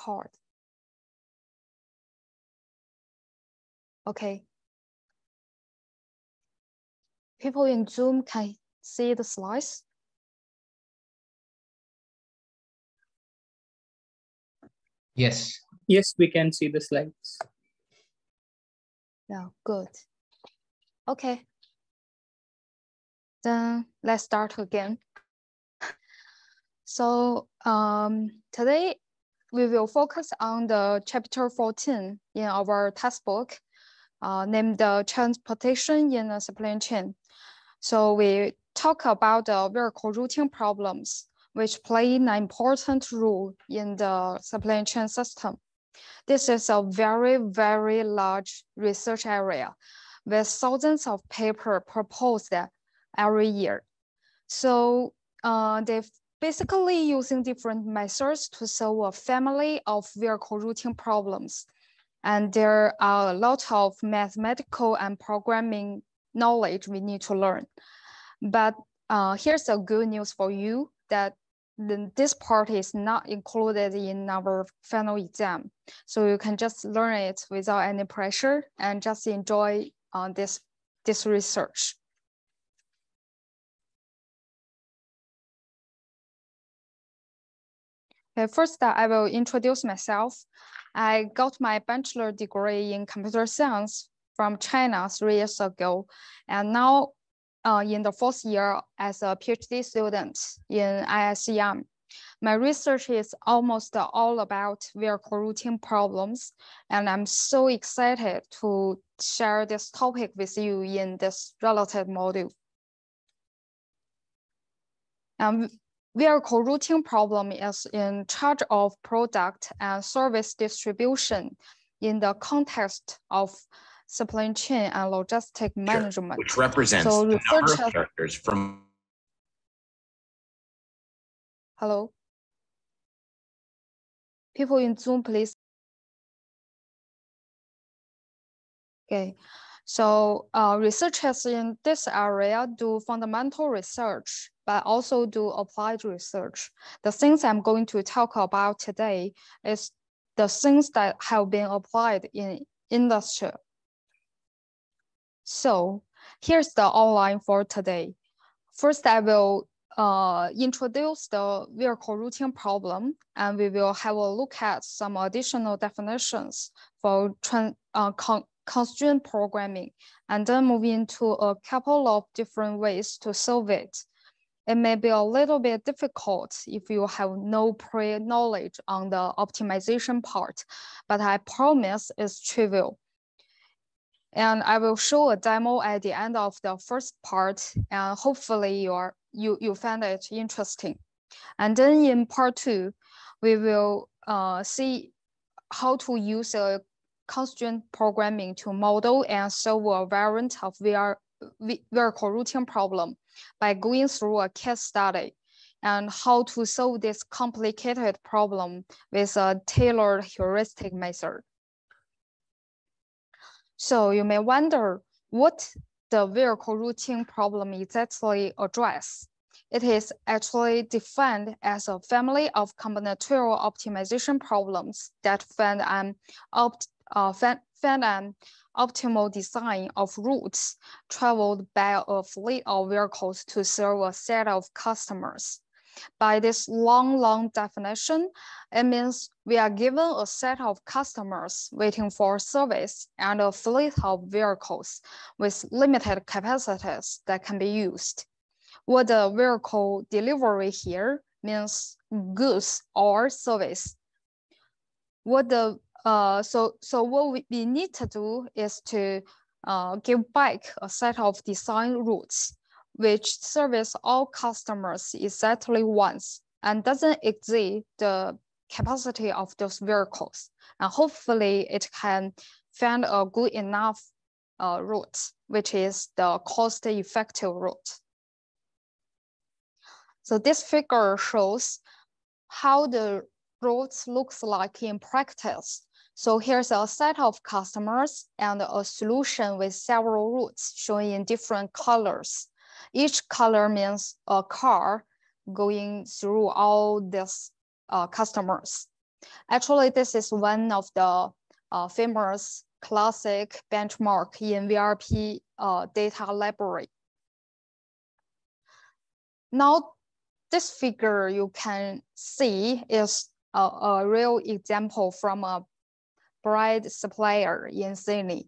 record. Okay. People in Zoom can see the slides. Yes. Yes, we can see the slides. Yeah, good. Okay. Then let's start again. So today we will focus on the chapter 14 in our textbook, named Transportation in a Supply Chain. So we talk about the vehicle routing problems, which play an important role in the supply chain system. This is a very, very large research area with thousands of papers proposed every year. So they're basically using different methods to solve a family of vehicle routing problems. And there are a lot of mathematical and programming knowledge we need to learn. But here's the good news for you that this part is not included in our final exam. So you can just learn it without any pressure and just enjoy this research. Okay, first, I will introduce myself. I got my bachelor degree in computer science from China 3 years ago, and now in the 4th year as a PhD student in ISEM. My research is almost all about vehicle routing problems, and I'm so excited to share this topic with you in this related module. Vehicle routing problem is in charge of product and service distribution in the context of supply chain and logistic management. Which represents so the number of characters from... Hello? People in Zoom, please. Okay, so researchers in this area do fundamental research, but also do applied research. The things I'm going to talk about today is the things that have been applied in industry. So here's the outline for today. First, I will introduce the vehicle routing problem, and we will have a look at some additional definitions for constraint programming, and then move into a couple of different ways to solve it. It may be a little bit difficult if you have no prior knowledge on the optimization part, but I promise it's trivial. And I will show a demo at the end of the first part, and hopefully you find it interesting. And then in part 2, we will see how to use a constraint programming to model and solve a variant of vehicle routing problem by going through a case study, and how to solve this complicated problem with a tailored heuristic method. So you may wonder what the vehicle routing problem exactly addresses. It is actually defined as a family of combinatorial optimization problems that find an optimal design of routes traveled by a fleet of vehicles to serve a set of customers. By this long definition, it means we are given a set of customers waiting for service and a fleet of vehicles with limited capacities that can be used. What the vehicle delivery here means goods or service. What the so what we need to do is to give back a set of design routes which service all customers exactly once and doesn't exceed the capacity of those vehicles. And hopefully it can find a good enough route, which is the cost-effective route. So this figure shows how the routes looks like in practice. So here's a set of customers and a solution with several routes showing in different colors. Each color means a car going through all these customers. Actually, this is one of the famous classic benchmark in VRP data library. Now, this figure you can see is a real example from a bread supplier in Sydney.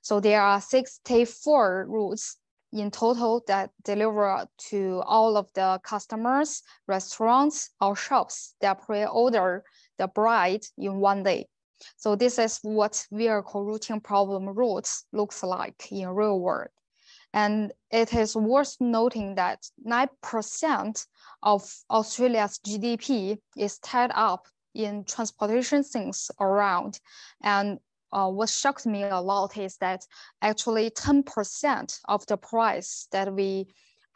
So there are 64 routes in total that deliver to all of the customers, restaurants, or shops that pre-order the bread in one day. So this is what vehicle routing problem routes looks like in real world. And it is worth noting that 9% of Australia's GDP is tied up in transportation things around. And what shocked me a lot is that actually 10% of the price that we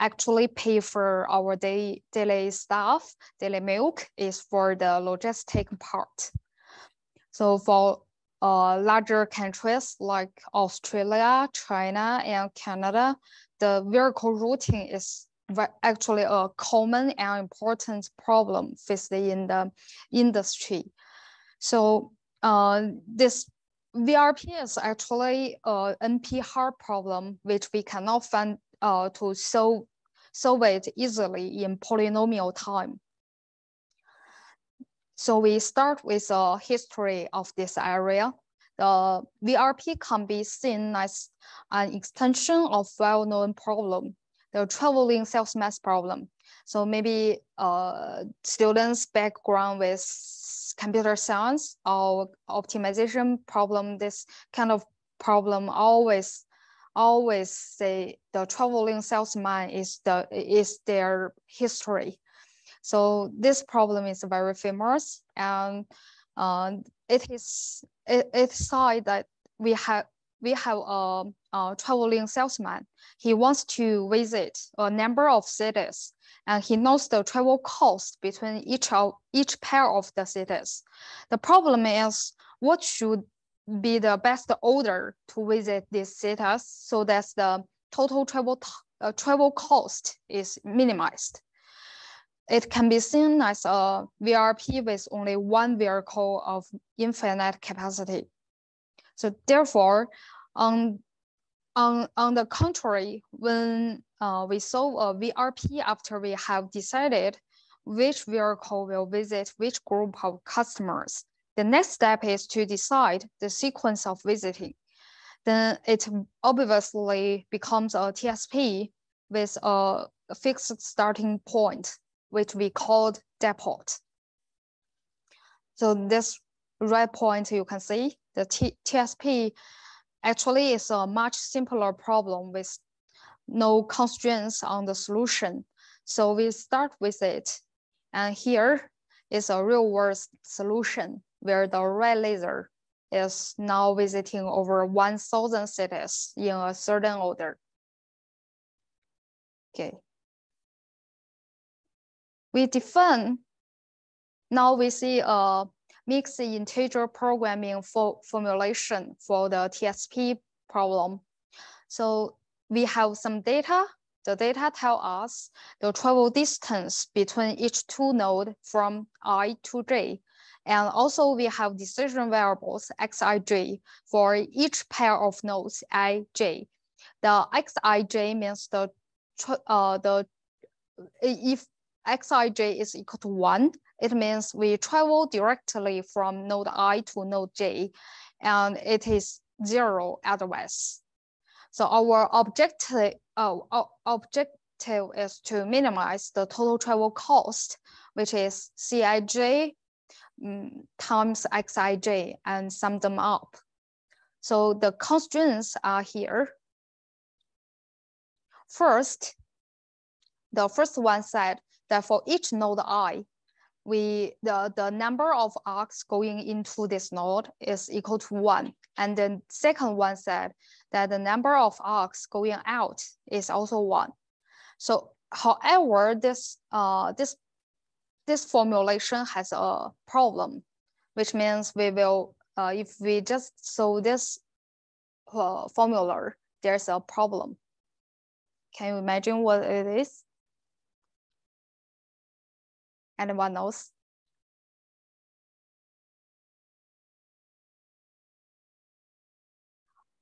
actually pay for our daily stuff, daily milk, is for the logistic part. So for larger countries like Australia, China, and Canada, the vehicle routing is actually a common and important problem faced in the industry. So this VRP is actually a NP hard problem, which we cannot find to solve it easily in polynomial time. So we start with a history of this area. The VRP can be seen as an extension of well-known problem, the traveling salesman's problem. So maybe students' background with computer science or optimization problem, this kind of problem always say the traveling salesman is their history. So this problem is very famous, and it's said that we have a traveling salesman. He wants to visit a number of cities, and he knows the travel cost between each pair of the cities. The problem is what should be the best order to visit these cities so that the total travel cost is minimized. It can be seen as a VRP with only one vehicle of infinite capacity. So therefore, on the contrary, when we solve a VRP after we have decided which vehicle will visit which group of customers, the next step is to decide the sequence of visiting. Then it obviously becomes a TSP with a fixed starting point, which we called depot. So this red point you can see, the TSP actually is a much simpler problem with no constraints on the solution. So we start with it. And here is a real world solution where the red laser is now visiting over 1,000 cities in a certain order. Okay. We define, now we see a mixed integer programming formulation for the TSP problem. So we have some data. The data tell us the travel distance between each two nodes from I to J. And also we have decision variables xij for each pair of nodes ij. The xij means if xij is equal to 1, it means we travel directly from node I to node J, and it is 0 otherwise. So our objective is to minimize the total travel cost, which is Cij times Xij, and sum them up. So the constraints are here. First, the first one said that for each node I, the number of arcs going into this node is equal to 1. And then second one said that the number of arcs going out is also 1. So however, this formulation has a problem, which means we will, if we just solve this formula, there's a problem. Can you imagine what it is? Anyone knows?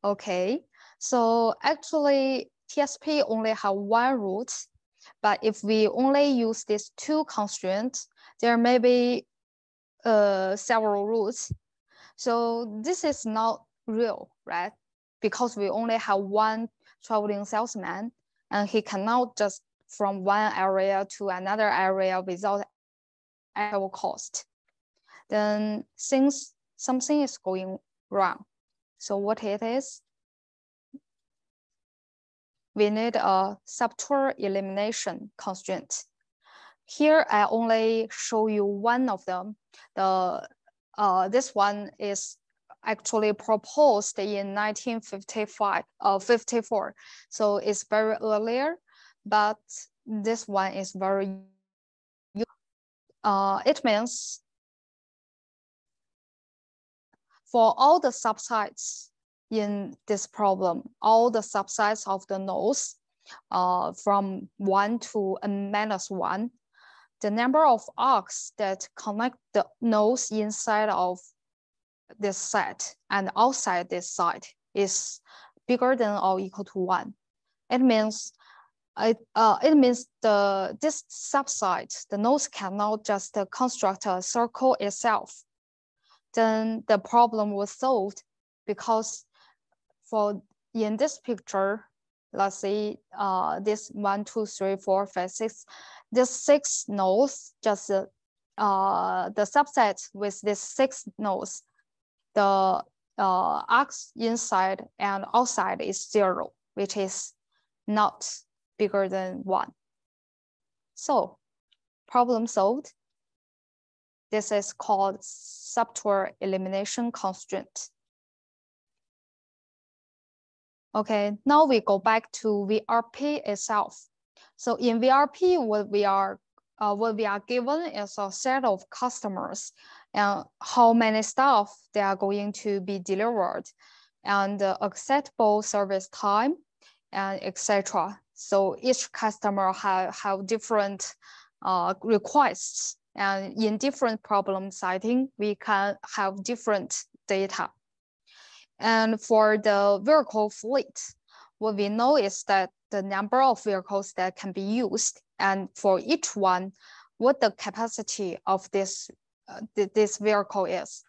Okay, so actually TSP only have one root, but if we only use these two constraints, there may be several roots. So this is not real, right? Because we only have one traveling salesman and he cannot just from one area to another area without actual cost. Then since something is going wrong, so what it is, we need a subtour elimination constraint. Here, I only show you one of them. This one is actually proposed in 1954. So it's very earlier, but this one is very, it means for all the subsites in this problem, all the subsites of the nodes from 1 to n-1, the number of arcs that connect the nodes inside of this set and outside this site is bigger than or equal to 1. It means this subsite, the nodes cannot just construct a circle itself. Then the problem was solved because in this picture, let's see, this 1, 2, 3, 4, 5, 6, this 6 nodes, just the subset with these 6 nodes, the arcs inside and outside is 0, which is not bigger than 1. So problem solved. This is called subtour elimination constraint. Okay, now we go back to VRP itself. So in VRP, what we are given is a set of customers and how many staff they are going to be delivered, and acceptable service time, and etc. So each customer have different requests, and in different problem setting, we can have different data. And for the vehicle fleet, what we know is that the number of vehicles that can be used, and for each one, what the capacity of this vehicle is.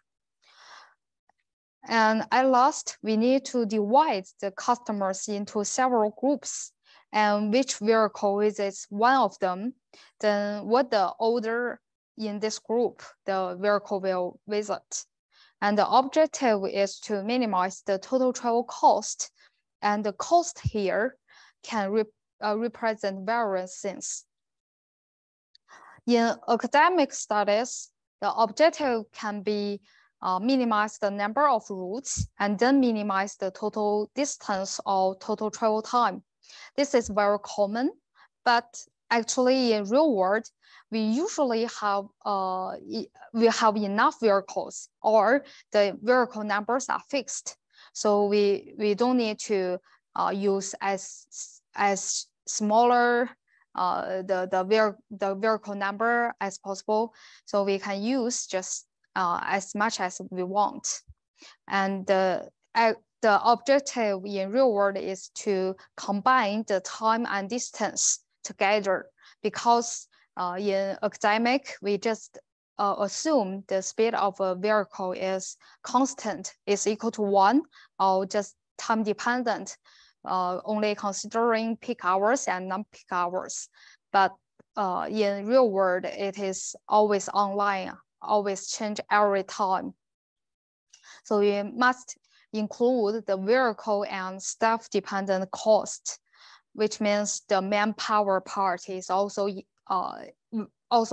And at last, we need to divide the customers into several groups, and which vehicle visits one of them, then what the order in this group the vehicle will visit. And the objective is to minimize the total travel cost. And the cost here can represent various things. In academic studies, the objective can be minimize the number of routes and then minimize the total distance or total travel time. This is very common, but actually in real world, we usually have enough vehicles, or the vehicle numbers are fixed. So we don't need to use as smaller the vehicle number as possible. So we can use just as much as we want. And the objective in real world is to combine the time and distance together, because in academic, we just assume the speed of a vehicle is constant, is equal to 1, or just time dependent, only considering peak hours and non-peak hours. But in real world, it is always online, always change every time. So we must include the vehicle and staff dependent cost, which means the manpower part is also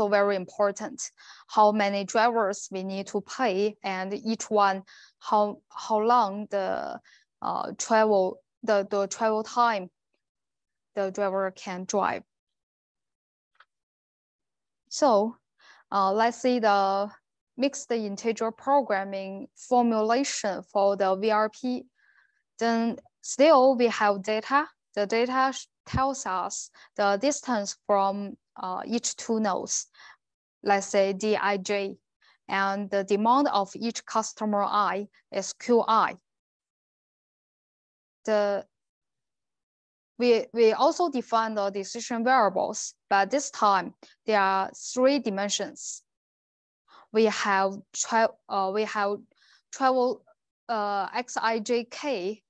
very important. How many drivers we need to pay, and each one how long the travel time the driver can drive. So let's see the mixed integer programming formulation for the VRP. Then still we have data. The data tells us the distance from each two nodes, let's say Dij, and the demand of each customer I is Qi. we also define the decision variables, but this time there are 3 dimensions. We have travel xijk.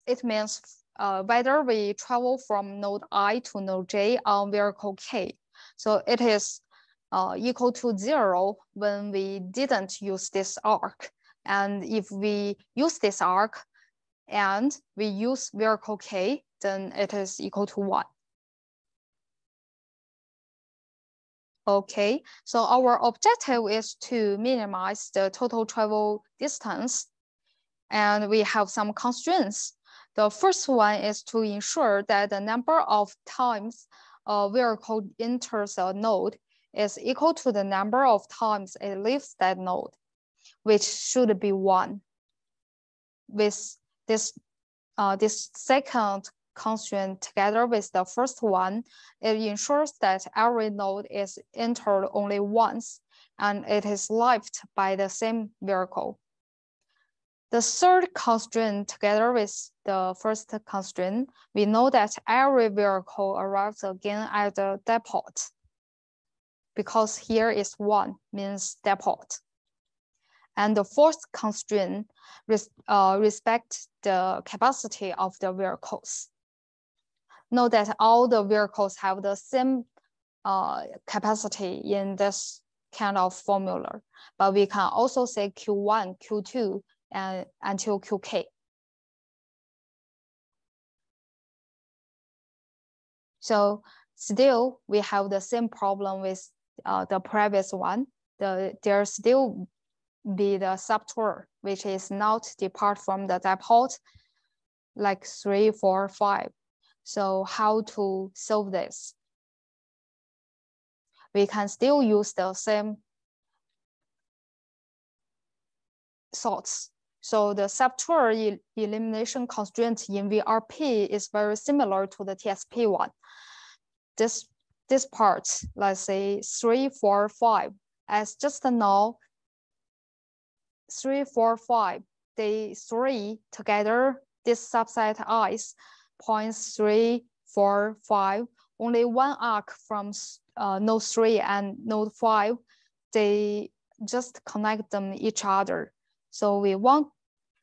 It means whether we travel from node I to node J on vehicle K. So it is equal to 0 when we didn't use this arc. And if we use this arc and we use vehicle K, then it is equal to 1. Okay, so our objective is to minimize the total travel distance. And we have some constraints. The first one is to ensure that the number of times a vehicle enters a node is equal to the number of times it leaves that node, which should be 1. With this second constraint together with the first one, it ensures that every node is entered only once and it is left by the same vehicle. The third constraint together with the first constraint, we know that every vehicle arrives again at the depot, because here is 1 means depot. And the fourth constraint respects the capacity of the vehicles. Note that all the vehicles have the same capacity in this kind of formula, but we can also say Q1, Q2, and until Qk. So still, we have the same problem with the previous one. There still be the subtour, which is not depart from the depot, like 3, 4, 5. So how to solve this? We can still use the same thoughts. So the subtour elimination constraint in VRP is very similar to the TSP one. This part, let's say 3, 4, 5, as just now, 3, 4, 5, they 3 together, this subset I's points 3, 4, 5, only one arc from node 3 and node 5, they just connect them each other. So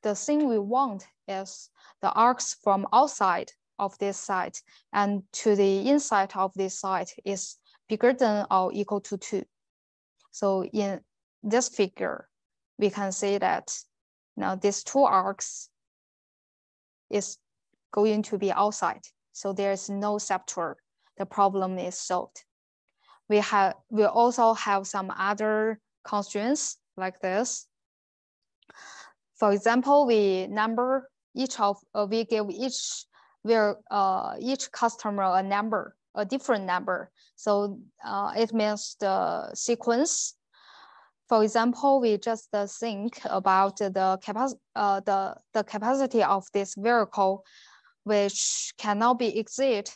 the thing we want is the arcs from outside of this site and to the inside of this site is bigger than or equal to 2. So in this figure, we can say that now these 2 arcs is going to be outside. So there's no subtour. The problem is solved. We also have some other constraints like this. For example, we give each customer a different number. So it means the sequence. For example, we just think about the capacity of this vehicle, which cannot be exceeded,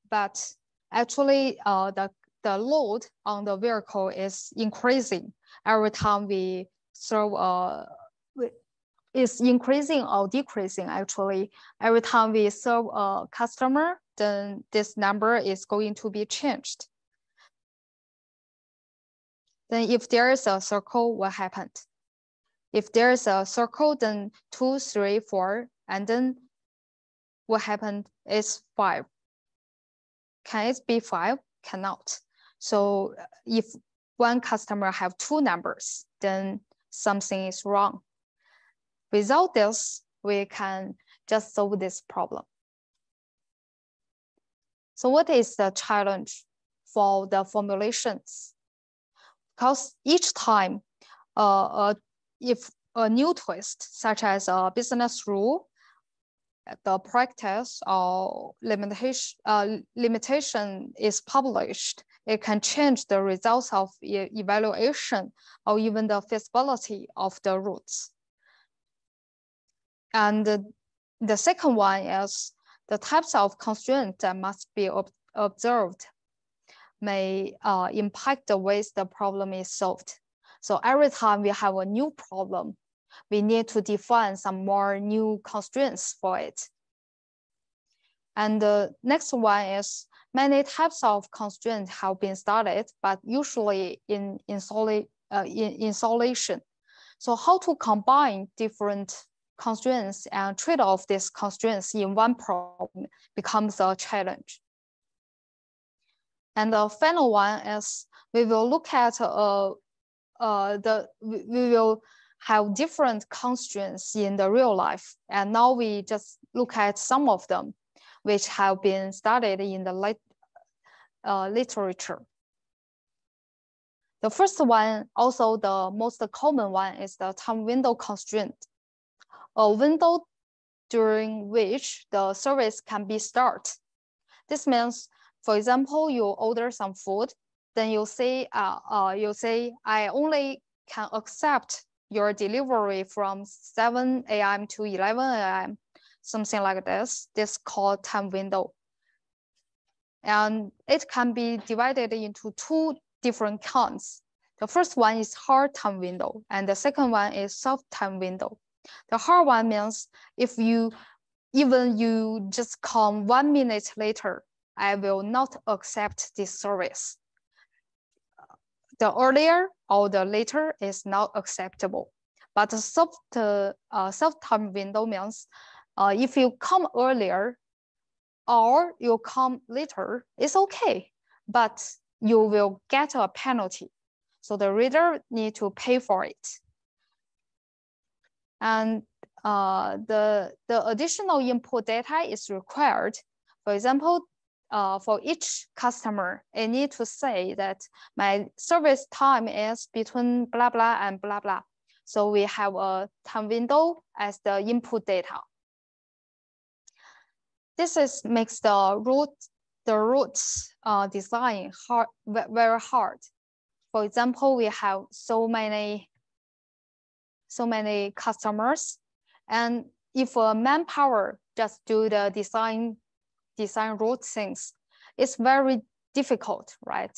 but actually the load on the vehicle is increasing every time we serve is increasing or decreasing actually. Every time we serve a customer, then this number is going to be changed. Then if there is a circle, what happened? If there is a circle, then 2, 3, 4, and then what happened is 5. Can it be 5? Cannot. So if one customer have 2 numbers, then something is wrong. Without this, we can just solve this problem. So what is the challenge for the formulations? Because each time, if a new twist, such as a business rule, the practice or limitation is published, it can change the results of evaluation or even the feasibility of the routes. And the second one is the types of constraints that must be observed may impact the ways the problem is solved. So every time we have a new problem, we need to define some more new constraints for it. And the next one is many types of constraints have been studied, but usually in isolation. So how to combine different constraints and trade off these constraints in one problem becomes a challenge. And the final one is we will look at we will have different constraints in the real life. And now we just look at some of them, which have been studied in the literature. The first one, also the most common one, is the time window constraint. A window during which the service can be started. This means, for example, you order some food, then you say, I only can accept your delivery from 7 a.m. to 11 a.m., something like this. This is called time window. And it can be divided into two different kinds. The first one is hard time window, and the second one is soft time window. The hard one means if you just come 1 minute later, I will not accept this service. The earlier or the later is not acceptable. But the soft time window means if you come earlier or you come later, it's okay, but you will get a penalty. So the reader need to pay for it. And the additional input data is required. For example, for each customer, I need to say that my service time is between blah, blah, and blah, blah. So we have a time window as the input data. This makes the routes design very hard. For example, we have so many customers, and if manpower just do the design route things, it's very difficult, right?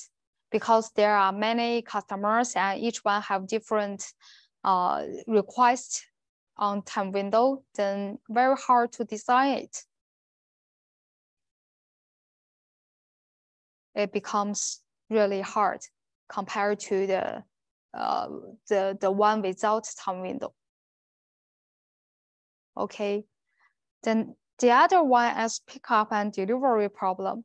Because there are many customers and each one have different requests on time window, then very hard to design it. It becomes really hard compared to the one without time window. Okay, then the other one is pickup and delivery problem.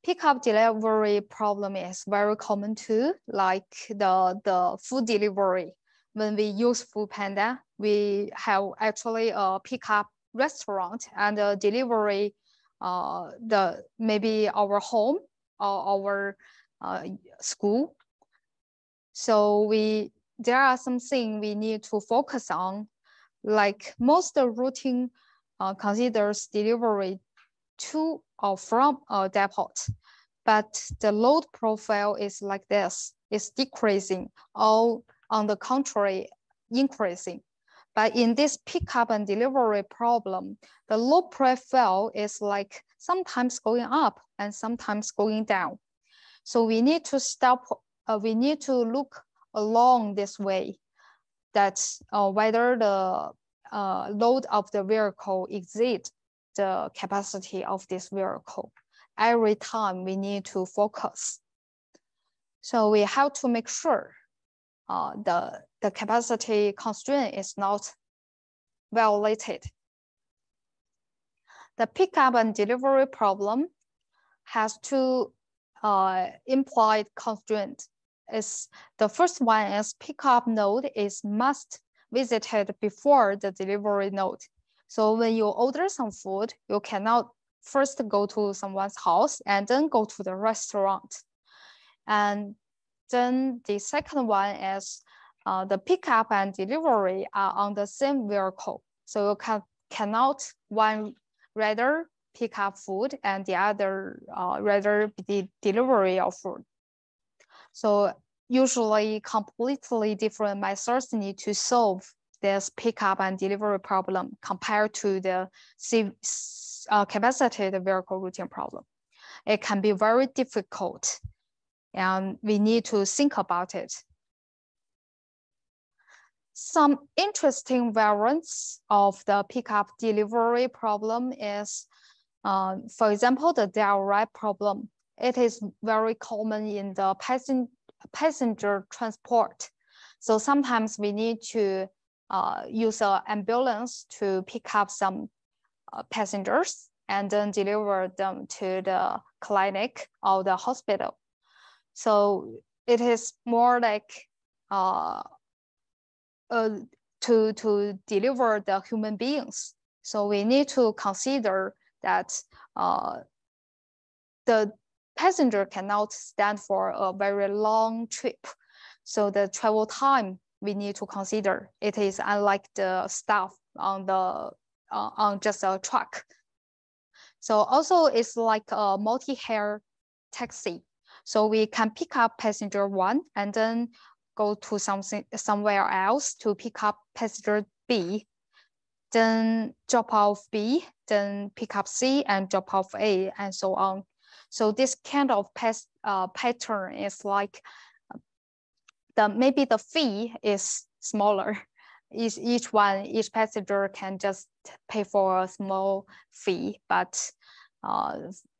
Pickup delivery problem is very common too, like the food delivery. When we use Foodpanda, we have actually a pickup restaurant and a delivery, maybe our home or our school. So there are some things we need to focus on, like most routing considers delivery to or from a depot, but the load profile is like this, it's decreasing, or on the contrary, increasing. But in this pickup and delivery problem, the load profile is like sometimes going up and sometimes going down. So we need to look along this way, that whether the load of the vehicle exceeds the capacity of this vehicle. Every time we need to focus. So we have to make sure the capacity constraint is not violated. The pickup and delivery problem has two implied constraints. The first one is pickup node is must visited before the delivery node. So when you order some food, you cannot first go to someone's house and then go to the restaurant. And then the second one is the pickup and delivery are on the same vehicle. So you cannot one rather pick up food and the other rather the delivery of food. So usually completely different methods need to solve this pickup and delivery problem compared to the capacitated vehicle routing problem. It can be very difficult and we need to think about it. Some interesting variants of the pickup delivery problem is, for example, the direct problem. It is very common in the passenger transport. So sometimes we need to use an ambulance to pick up some passengers and then deliver them to the clinic or the hospital. So it is more like to deliver the human beings. So we need to consider that the passenger cannot stand for a very long trip. So the travel time we need to consider. It is unlike the stuff on the on just a truck. So also it's like a multi-hair taxi. So we can pick up passenger 1 and then go to somewhere else to pick up passenger B, then drop off B, then pick up C and drop off A, and so on. So this kind of pattern is like maybe the fee is smaller. Each passenger can just pay for a small fee, but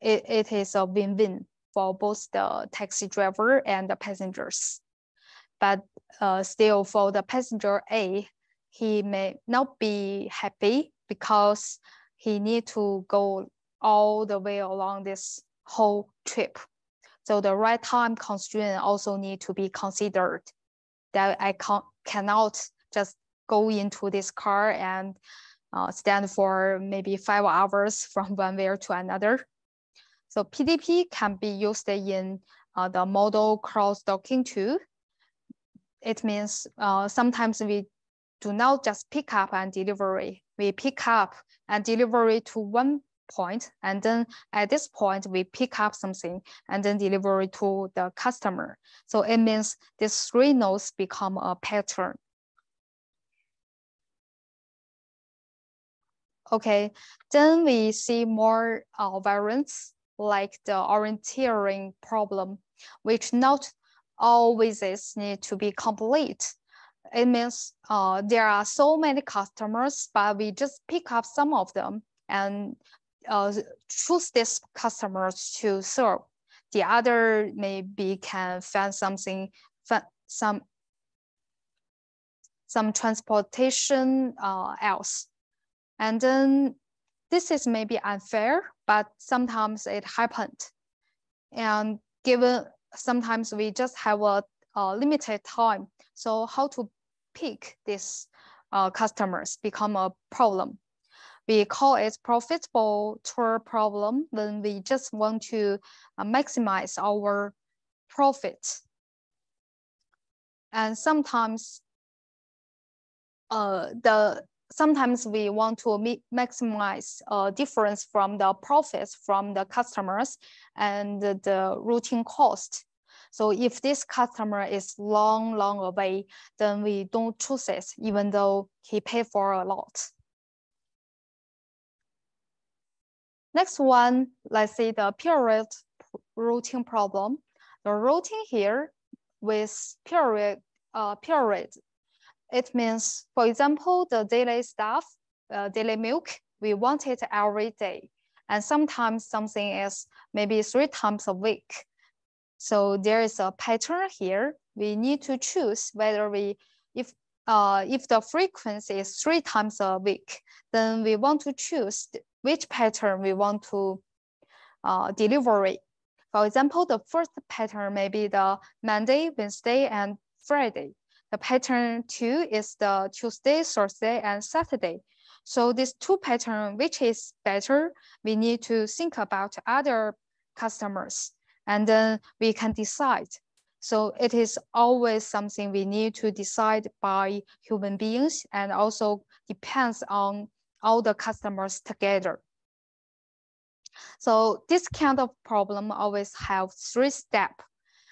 it is a win-win for both the taxi driver and the passengers. But still for the passenger A, he may not be happy because he need to go all the way along this whole trip. So the ride time constraint also need to be considered, that I cannot just go into this car and stand for maybe 5 hours from one way to another. So PDP can be used in the modal cross-docking too. It means sometimes we do not just pick up and delivery. We pick up and delivery to one point, and then at this point we pick up something and then delivery to the customer. So it means these 3 nodes become a pattern. Okay, then we see more variants like the orienteering problem, which not all visits need to be complete. It means there are so many customers, but we just pick up some of them and choose these customers to serve. The other maybe can find something, some transportation else. And then this is maybe unfair, but sometimes it happened. And given sometimes we just have a limited time. So how to pick these customers become a problem. We call it profitable tour problem when we just want to maximize our profit. And sometimes sometimes we want to maximize difference from the profits from the customers and the routing cost. So if this customer is long away, then we don't choose it, even though he paid for a lot. Next one, let's see the period routing problem. The routing here with period, it means, for example, the daily stuff, daily milk, we want it every day. And sometimes something is maybe 3 times a week. So there is a pattern here. We need to choose whether if the frequency is 3 times a week, then we want to choose which pattern we want to deliver. For example, the first pattern may be the Monday, Wednesday, and Friday. The pattern 2 is the Tuesday, Thursday, and Saturday. So these 2 patterns, which is better, we need to think about other customers, and then we can decide. So it is always something we need to decide by human beings, and also depends on all the customers together. So this kind of problem always have 3 steps.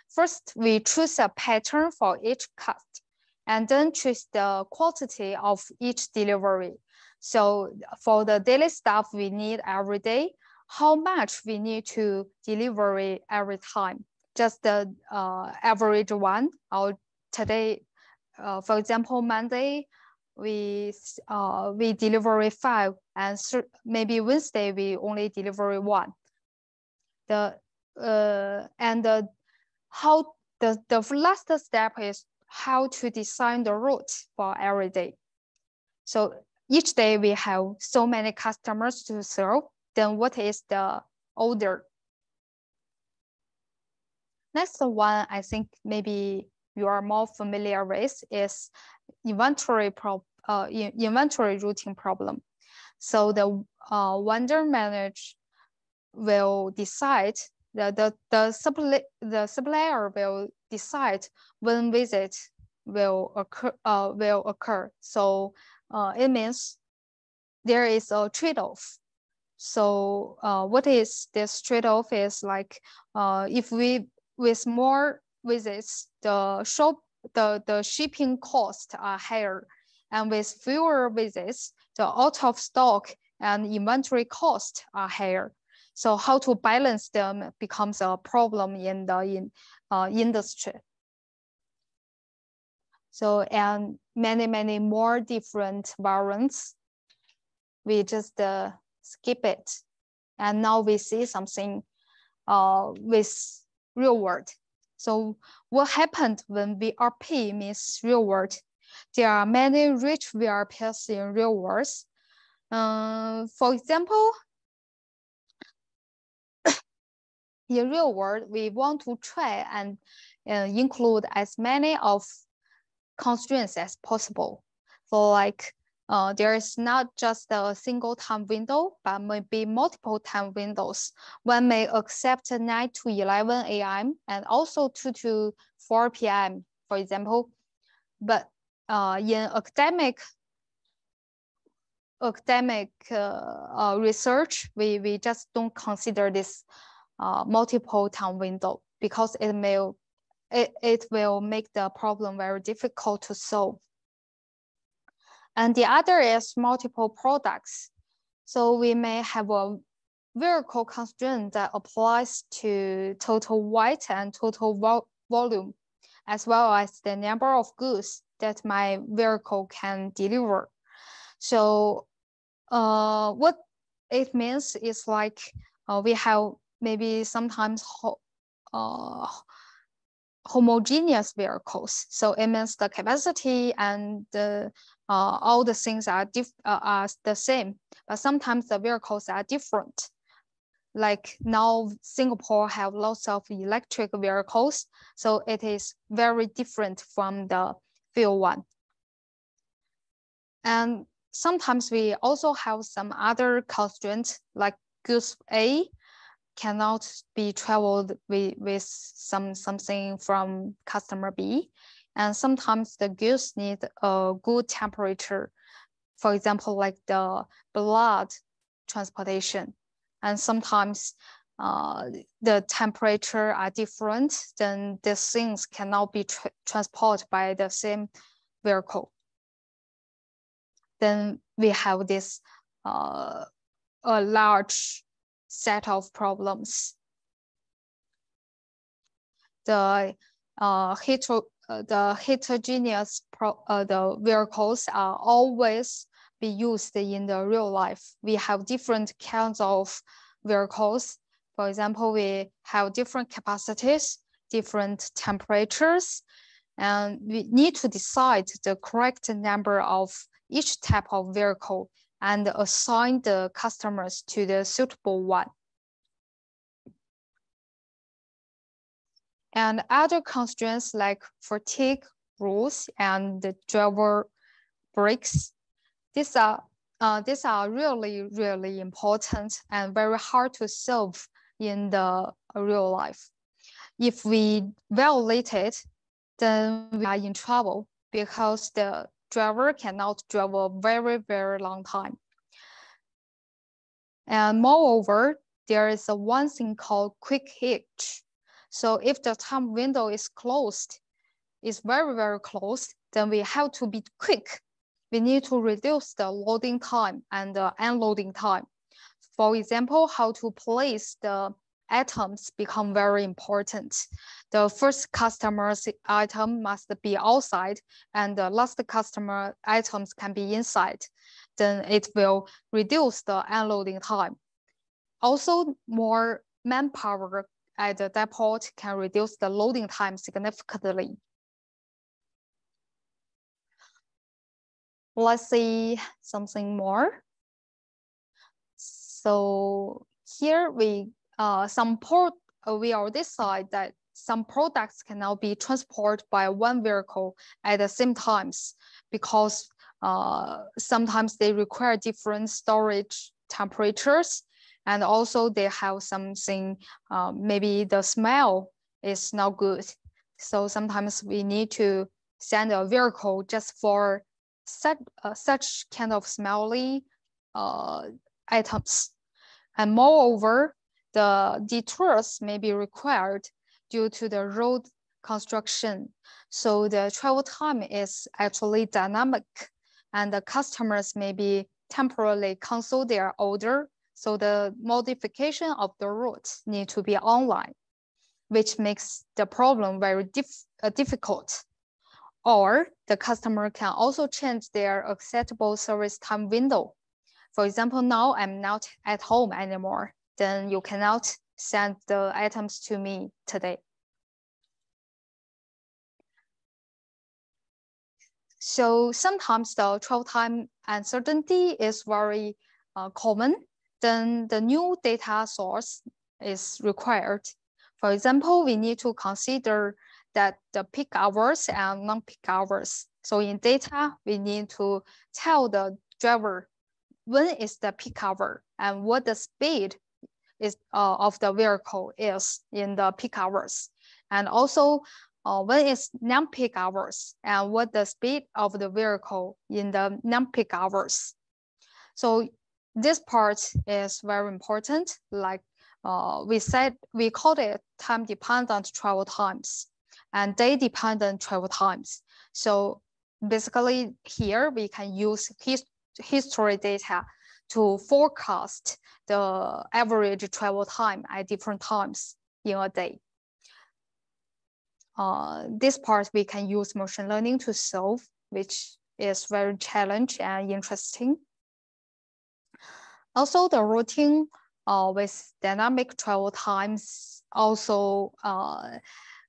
First, we choose a pattern for each cost, and then choose the quantity of each delivery. So for the daily stuff we need every day, how much we need to deliver every time? Just the average one, or today for example, Monday, we deliver 5, and maybe Wednesday we only deliver 1. How the last step is how to design the route for every day. So each day we have so many customers to serve. Then what is the order? Next one, I think maybe you are more familiar with is inventory routing problem. So the vendor manager will decide the supplier will decide when visit will occur. So it means there is a trade-off. So what is this trade-off is like if we with more visits, the shipping costs are higher, and with fewer visits, the out of stock and inventory costs are higher. So how to balance them becomes a problem in the industry. So, and many more different variants. We just skip it. And now we see something with real world. So what happened when VRP means real world? There are many rich VRPs in real world. For example, in real world, we want to try and include as many of constraints as possible. So like there is not just a single time window, but maybe multiple time windows. One may accept 9 to 11 a.m. and also 2 to 4 p.m., for example. But in academic research, we just don't consider this multiple time window because it will make the problem very difficult to solve. And the other is multiple products. So we may have a vehicle constraint that applies to total weight and total volume, as well as the number of goods that my vehicle can deliver. So what it means is like we have maybe sometimes homogeneous vehicles. So it means the capacity and all the things are the same, but sometimes the vehicles are different. Like now Singapore have lots of electric vehicles, so it is very different from the field one. And sometimes we also have some other constraints, like goods A cannot be traveled with something from customer B. And sometimes the goods need a good temperature. For example, like the blood transportation. And sometimes the temperature are different, then the things cannot be transported by the same vehicle. Then we have this a large set of problems. The heterogeneous the vehicles are always be used in the real life. We have different kinds of vehicles. For example, we have different capacities, different temperatures, and we need to decide the correct number of each type of vehicle and assign the customers to the suitable one. And other constraints like fatigue rules and the driver breaks, these are really important and very hard to solve in the real life. If we violate it, then we are in trouble because the driver cannot drive a very long time. And moreover, there is one thing called quick hitch. So if the time window is closed, is very close, then we have to be quick. We need to reduce the loading time and the unloading time. For example, how to place the items become very important. The first customer's item must be outside and the last customer items can be inside. Then it will reduce the unloading time. Also, more manpower at the depot can reduce the loading time significantly. Let's see something more. So here we already saw that some products cannot be transported by one vehicle at the same times because sometimes they require different storage temperatures, and also they have something, maybe the smell is not good. So sometimes we need to send a vehicle just for such kind of smelly items. And moreover, the detours may be required due to the road construction. So the travel time is actually dynamic, and the customers may be temporarily cancel their order. So the modification of the route need to be online, which makes the problem very difficult. Or the customer can also change their acceptable service time window. For example, now I'm not at home anymore, then you cannot send the items to me today. So sometimes the travel time uncertainty is very common. Then the new data source is required. For example, we need to consider that the peak hours and non-peak hours. So in data, we need to tell the driver when is the peak hour and what the speed is of the vehicle is in the peak hours. And also when is non-peak hours and what the speed of the vehicle in the non-peak hours. So this part is very important. Like we said, we called it time-dependent travel times and day-dependent travel times. So basically here we can use history data to forecast the average travel time at different times in a day. This part we can use machine learning to solve, which is very challenging and interesting. Also, the routing with dynamic travel times also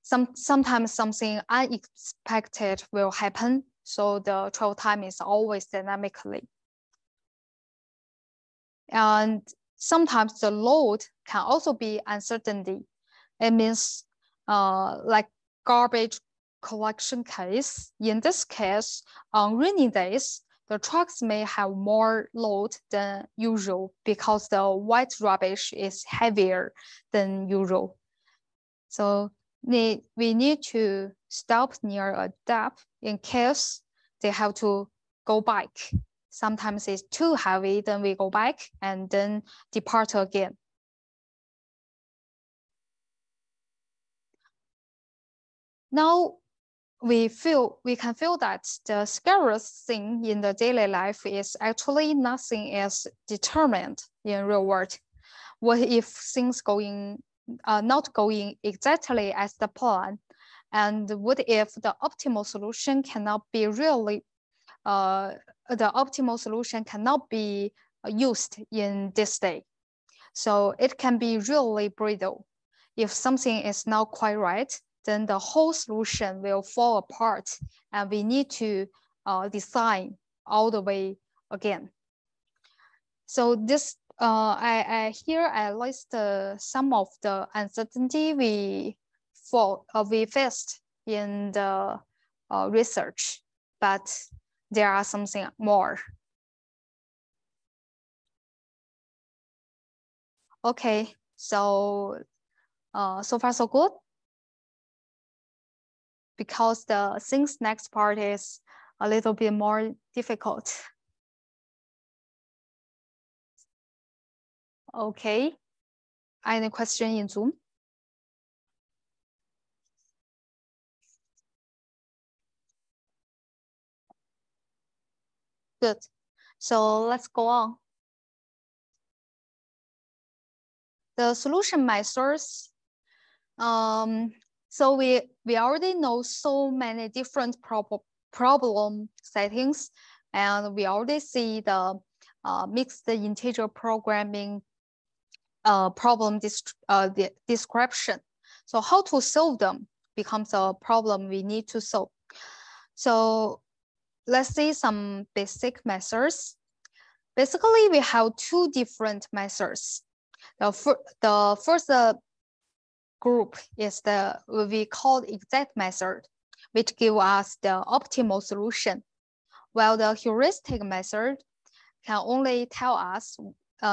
sometimes something unexpected will happen. So the travel time is always dynamically. And sometimes the load can also be uncertainty. It means like garbage collection case. In this case, on rainy days, the trucks may have more load than usual because the white rubbish is heavier than usual. So we need to stop near a depth in case they have to go back. Sometimes it's too heavy, then we go back and then depart again. Now we can feel that the scariest thing in the daily life is actually nothing is determined in real world. What if things not going exactly as the plan? And what if the optimal solution cannot be used in this day? So it can be really brittle. If something is not quite right, then the whole solution will fall apart and we need to design all the way again. So this, here I list some of the uncertainty we faced in the research, but there are something more. Okay, so so far so good. Because the things next part is a little bit more difficult. Okay, any question in Zoom? Good, so let's go on. The solution methods. So we already know so many different problem settings, and we already see the mixed integer programming problem description. So how to solve them becomes a problem we need to solve. So let's see some basic methods. Basically, we have two different methods. The first group is what we call exact method, which give us the optimal solution, while the heuristic method can only tell us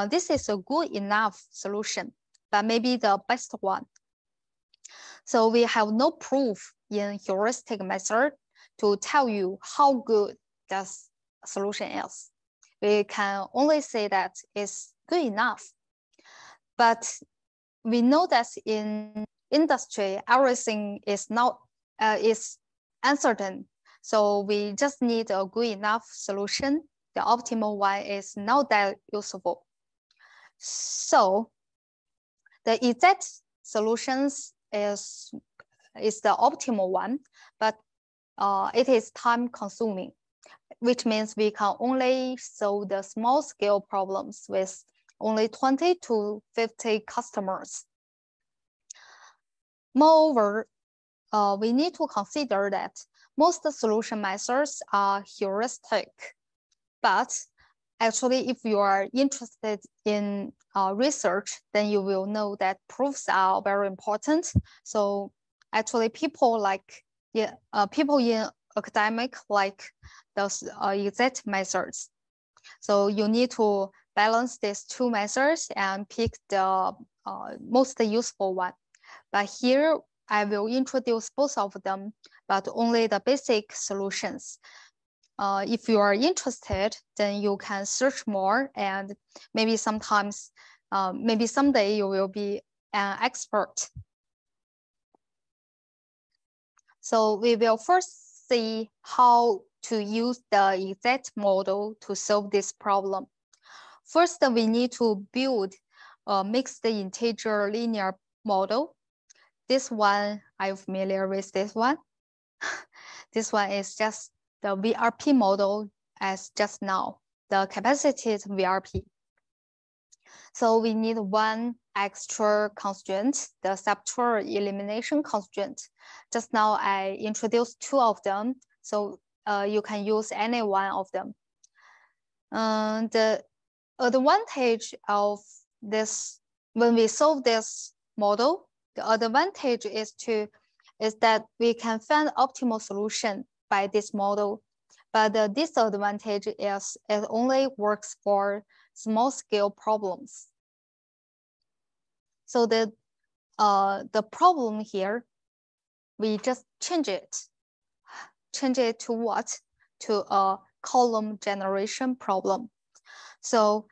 this is a good enough solution, but maybe the best one. So we have no proof in heuristic method to tell you how good the solution is. We can only say that it's good enough. But we know that in industry, everything is not is uncertain. So we just need a good enough solution. The optimal one is not that useful. So the exact solutions is the optimal one, but it is time consuming, which means we can only solve the small scale problems with only 20 to 50 customers. Moreover, we need to consider that most solution methods are heuristic, but actually, if you are interested in research, then you will know that proofs are very important. So actually, people in academic like those exact methods. So you need to balance these two methods and pick the most useful one. But here, I will introduce both of them, but only the basic solutions. If you are interested, then you can search more, and maybe sometimes, maybe someday you will be an expert. So we will first see how to use the exact model to solve this problem. First, we need to build a mixed integer linear model. This one, I'm familiar with this one. This one is just the VRP model as just now, the capacited VRP. So we need one extra constraint, the subtree elimination constraint. Just now I introduced two of them, so you can use any one of them. The advantage of this, when we solve this model, the advantage is that we can find optimal solution by this model, but the disadvantage is it only works for small scale problems. So the problem here, we just change it to what? To a column generation problem. So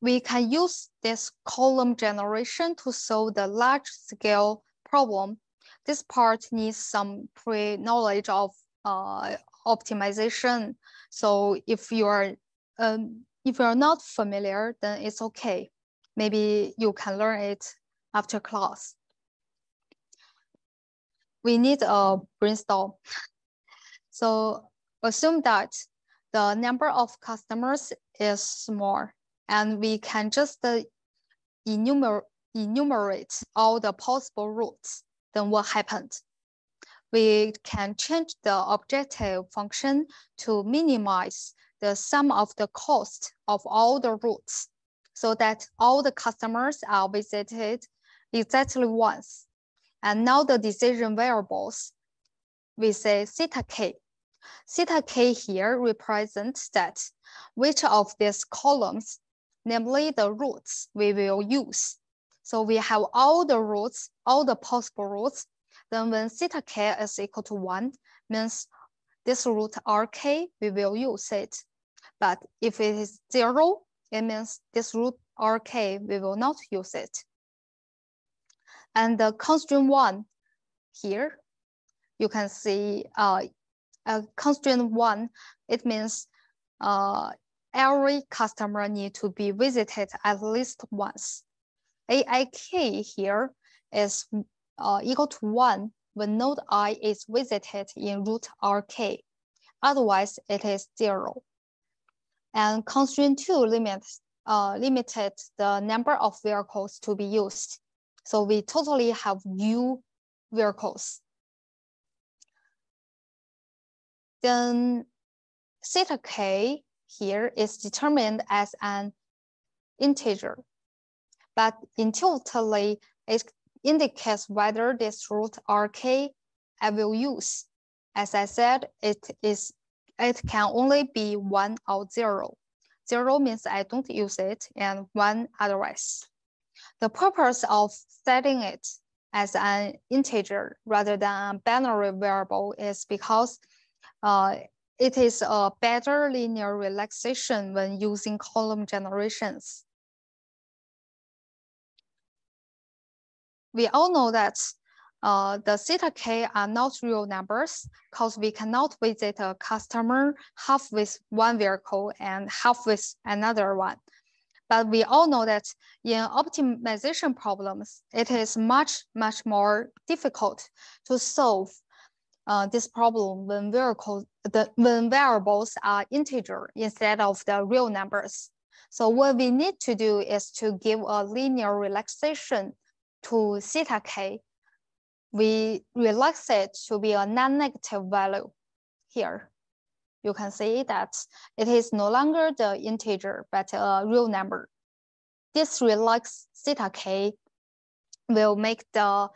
we can use this column generation to solve the large scale problem. This part needs some pre-knowledge of optimization. So if you're not familiar, then it's okay. Maybe you can learn it after class. We need a brainstorm. So assume that the number of customers is small, and we can just enumerate all the possible routes. Then what happened? We can change the objective function to minimize the sum of the cost of all the routes, so that all the customers are visited exactly once. And now the decision variables, we say theta k. Theta k here represents that which of these columns, namely the routes, we will use. So we have all the routes, all the possible routes. Then when theta k is equal to 1, means this route rk, we will use it. But if it is 0, it means this route rk, we will not use it. And the constraint 1 here, you can see constraint 1, it means every customer need to be visited at least once. AIK here is equal to 1 when node I is visited in root RK. Otherwise, it is 0. And constraint 2 limited the number of vehicles to be used. So we totally have U vehicles. Then theta k here is determined as an integer, but intuitively it indicates whether this root RK I will use. As I said, it can only be 1 or 0. 0 means I don't use it, and 1 otherwise. The purpose of setting it as an integer rather than a binary variable is because it is a better linear relaxation when using column generations. We all know that the theta k are not real numbers because we cannot visit a customer half with one vehicle and half with another one. But we all know that in optimization problems, it is much more difficult to solve this problem when variables are integer instead of the real numbers. So what we need to do is to give a linear relaxation to theta k. We relax it to be a non-negative value here. You can see that it is no longer the integer, but a real number. This relaxed theta k will make the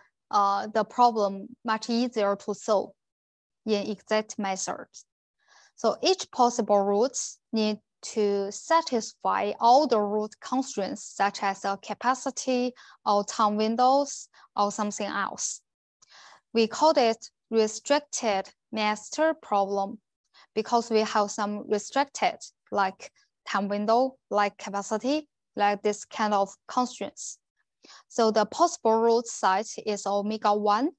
problem much easier to solve in exact methods. So each possible root need to satisfy all the root constraints, such as a capacity or time windows or something else. We call it restricted master problem because we have some restricted, like time window, like capacity, like this kind of constraints. So the possible root size is omega 1,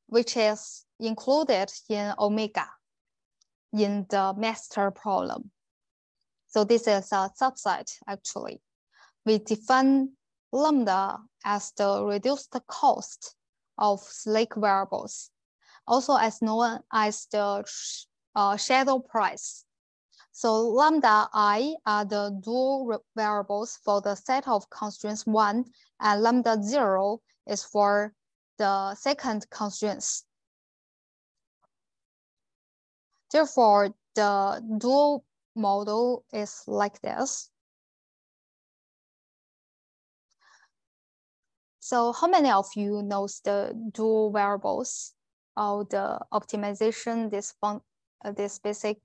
which is included in omega in the master problem. So this is a subset, actually. We define lambda as the reduced cost of Slake variables, also as known as the shadow price. So lambda I are the dual variables for the set of constraints 1, and lambda 0 is for the second constraints. Therefore, the dual model is like this. So how many of you knows the dual variables or the optimization, this basic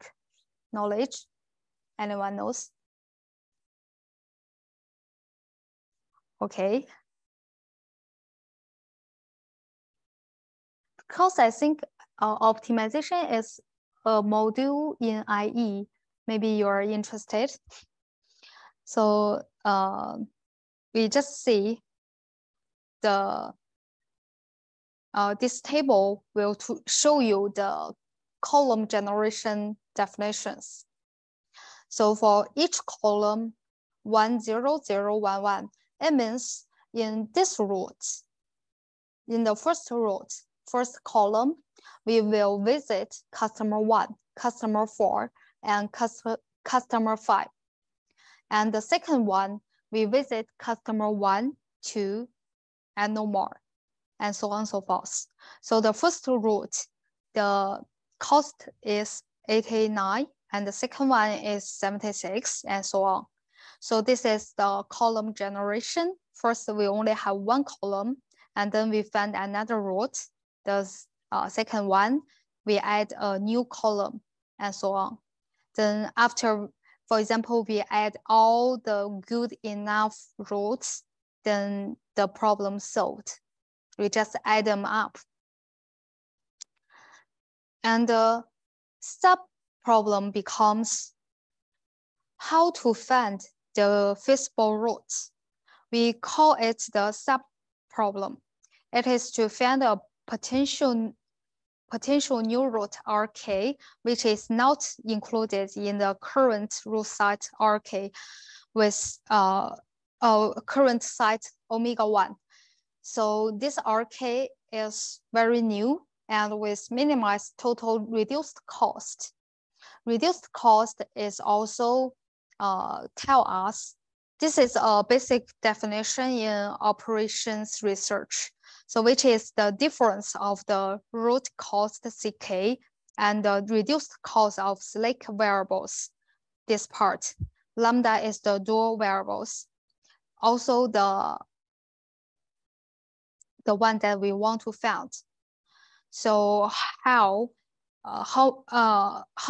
knowledge? Anyone knows? Okay. Because I think optimization is a module in IE. Maybe you're interested. So we just see the this table will show you the column generation definitions. So for each column 1, 0, 0, 1, 1, it means in this root, in the first root, first column, we will visit customer 1, customer 4, and customer 5. And the second one, we visit customer 1, 2, and no more, and so on and so forth. So the first root, the cost is 89, and the second one is 76, and so on. So this is the column generation. First, we only have one column, and then we find another root. The second one, we add a new column, and so on. Then after, for example, we add all the good enough roots, then the problem solved. We just add them up. And the sub-problem becomes how to find the feasible roots. We call it the sub-problem. It is to find a potential new root RK, which is not included in the current root site RK with current site omega 1. So this RK is very new and with minimized total reduced cost. Reduced cost is also tell us, this is a basic definition in operations research. So which is the difference of the root cost CK and the reduced cost of select variables. This part, lambda is the dual variables. Also the one that we want to find. So how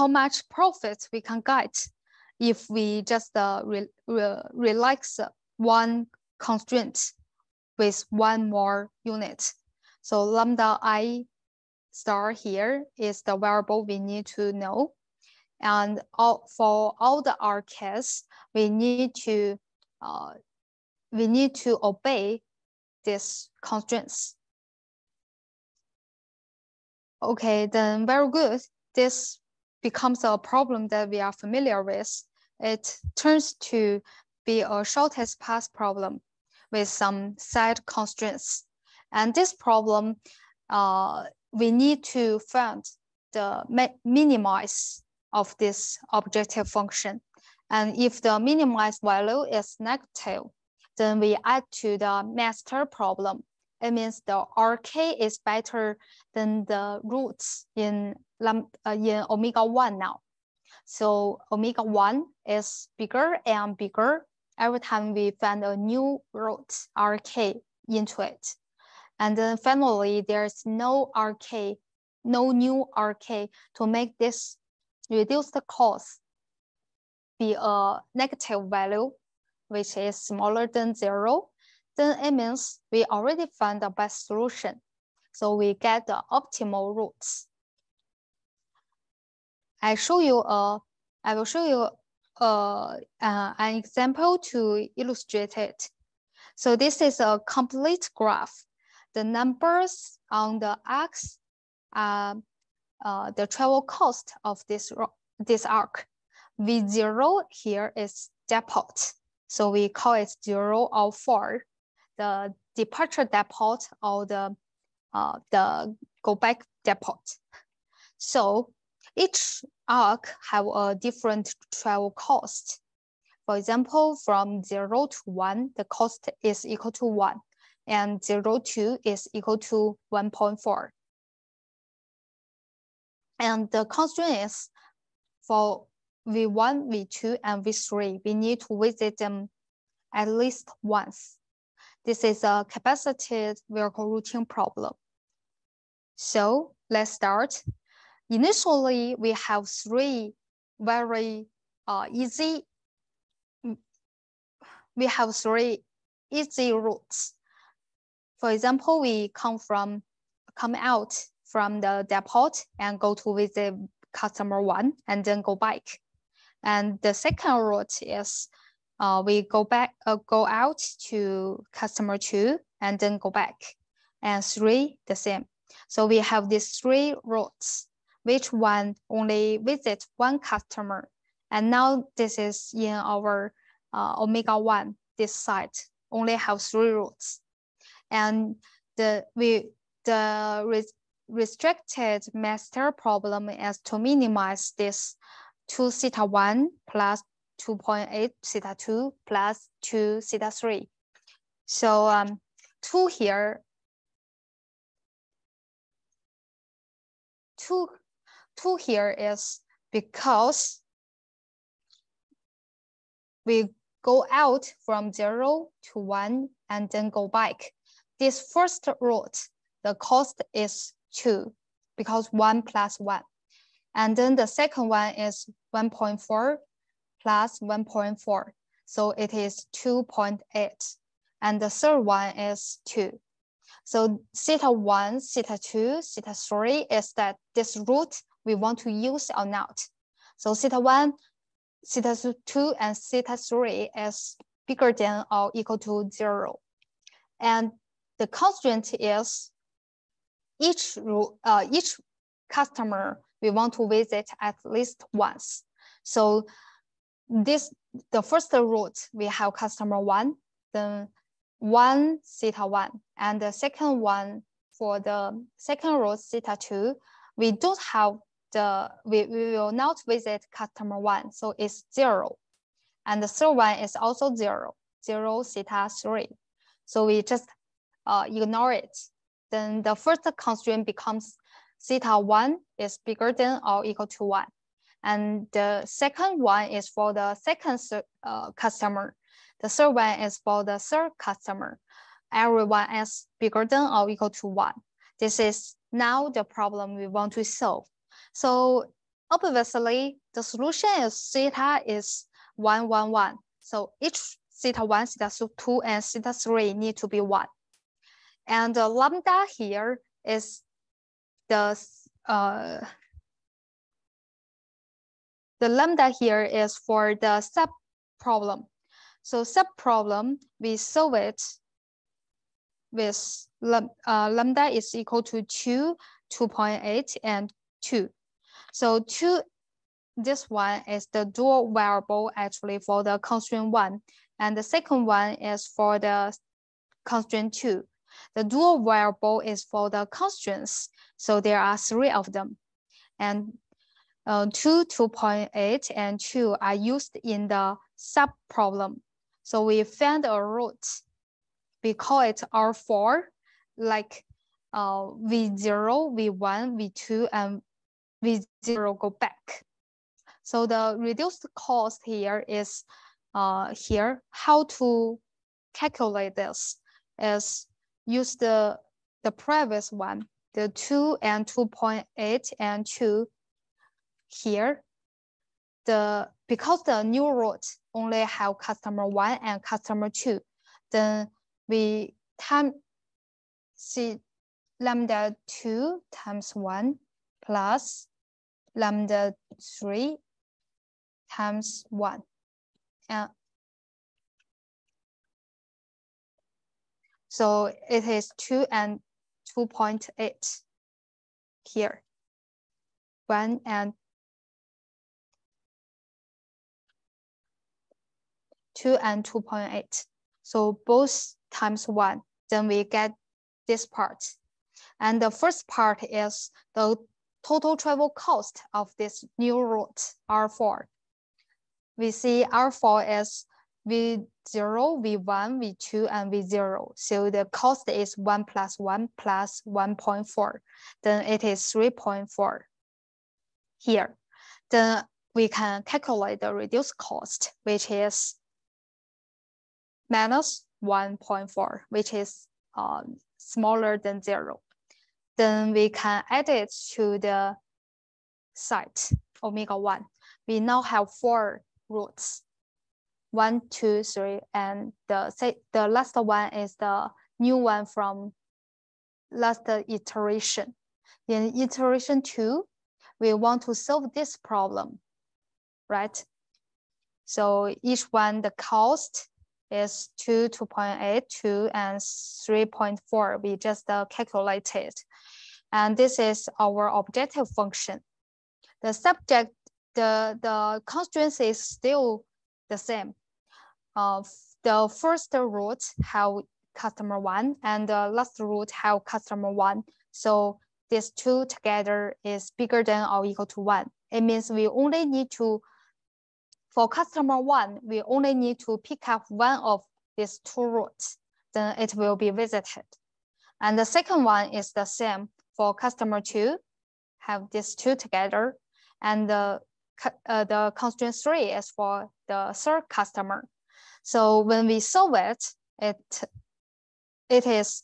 much profit we can get if we just relax one constraint with one more unit. So lambda I star here is the variable we need to know. And for all the RKs, we need to obey these constraints. Okay, then very good. This becomes a problem that we are familiar with. It turns to be a shortest path problem with some side constraints. And this problem, we need to find the minimize of this objective function. And if the minimized value is negative, then we add to the master problem. It means the RK is better than the roots in omega 1 now. So omega 1 is bigger and bigger every time we find a new root RK into it. And then finally, there's no RK, no new RK to make this reduced cost be a negative value, which is smaller than 0. Then it means we already found the best solution. So we get the optimal roots. I will show you an example to illustrate it. So this is a complete graph. The numbers on the x are the travel cost of this arc. V0 here is depot. So we call it 0 or 4. The departure depot or the go back depot. So each arc have a different travel cost. For example, from 0 to 1, the cost is equal to 1, and 0 to is equal to 1.4. And the constraint is for V1, V2, and V3, we need to visit them at least once. This is a capacited vehicle routing problem. So let's start. Initially, we have 3 very easy. We have 3 easy routes. For example, we come out from the depot and go to visit customer 1 and then go back. And the second route is we go out to customer 2 and then go back. And 3, the same. So we have these 3 routes, which one only visit one customer. And now this is in our omega 1, this site only have 3 routes. And the restricted master problem is to minimize this 2 theta 1 plus 2.8 theta 2 plus 2 theta 3. So 2 here, 2 here is because we go out from 0 to 1 and then go back. This first route, the cost is 2 because 1 plus 1. And then the second one is 1.4 plus 1.4. So it is 2.8. And the third one is 2. So theta 1, theta 2, theta 3 is that this route we want to use or not. So theta 1, theta 2, and theta 3 is bigger than or equal to 0. And the constraint is each customer we want to visit at least once. So the first route we have customer 1, then 1 theta 1, and the second one for the second row theta 2, we don't have we will not visit customer 1, so it's 0. And the third one is also 0 theta 3. So we just ignore it. Then the first constraint becomes theta 1 is bigger than or equal to 1. And the second one is for the second customer. The third one is for the third customer. Everyone is bigger than or equal to 1. This is now the problem we want to solve. So obviously, the solution is theta is 1, 1, 1. So each theta 1, theta 2, and theta 3 need to be 1. And the lambda here is the lambda here is for the sub-problem. So sub-problem, we solve it with lambda is equal to 2, 2.8, and 2. So 2, this one is the dual variable actually for the constraint 1. And the second one is for the constraint 2. The dual variable is for the constraints. So there are 3 of them. And 2, 2.8, and 2 are used in the sub-problem. So we find a root. We call it R4, like V0, V1, V2, and V0 go back. So the reduced cost here is here. How to calculate this is use the previous one, the 2 and 2.8 and 2 here. Because the new root only have customer 1 and customer 2, then we see lambda 2 times 1 plus lambda 3 times 1. So it is 2 and 2.8 here. 1 and 2 and 2.8. So both times 1, then we get this part. And the first part is the total travel cost of this new route, R4. We see R4 is V0, V1, V2, and V0. So the cost is 1 plus 1 plus 1.4. Then it is 3.4 here. Then we can calculate the reduced cost, which is minus 1.4, which is smaller than 0. Then we can add it to the site, omega 1. We now have 4 routes, 1, 2, 3, and the last one is the new one from last iteration. In iteration 2, we want to solve this problem, right? So each one, the cost is 2, 2.8, 2, and 3.4. We just calculated. And this is our objective function. The subject, the constraint is still the same. The first route have customer 1 and the last route have customer 1. So these two together is bigger than or equal to 1. It means we only need to, for customer 1, we only need to pick up one of these 2 routes, then it will be visited. And the second one is the same for customer 2, have these 2 together. And the constraint 3 is for the third customer. So when we solve it, it is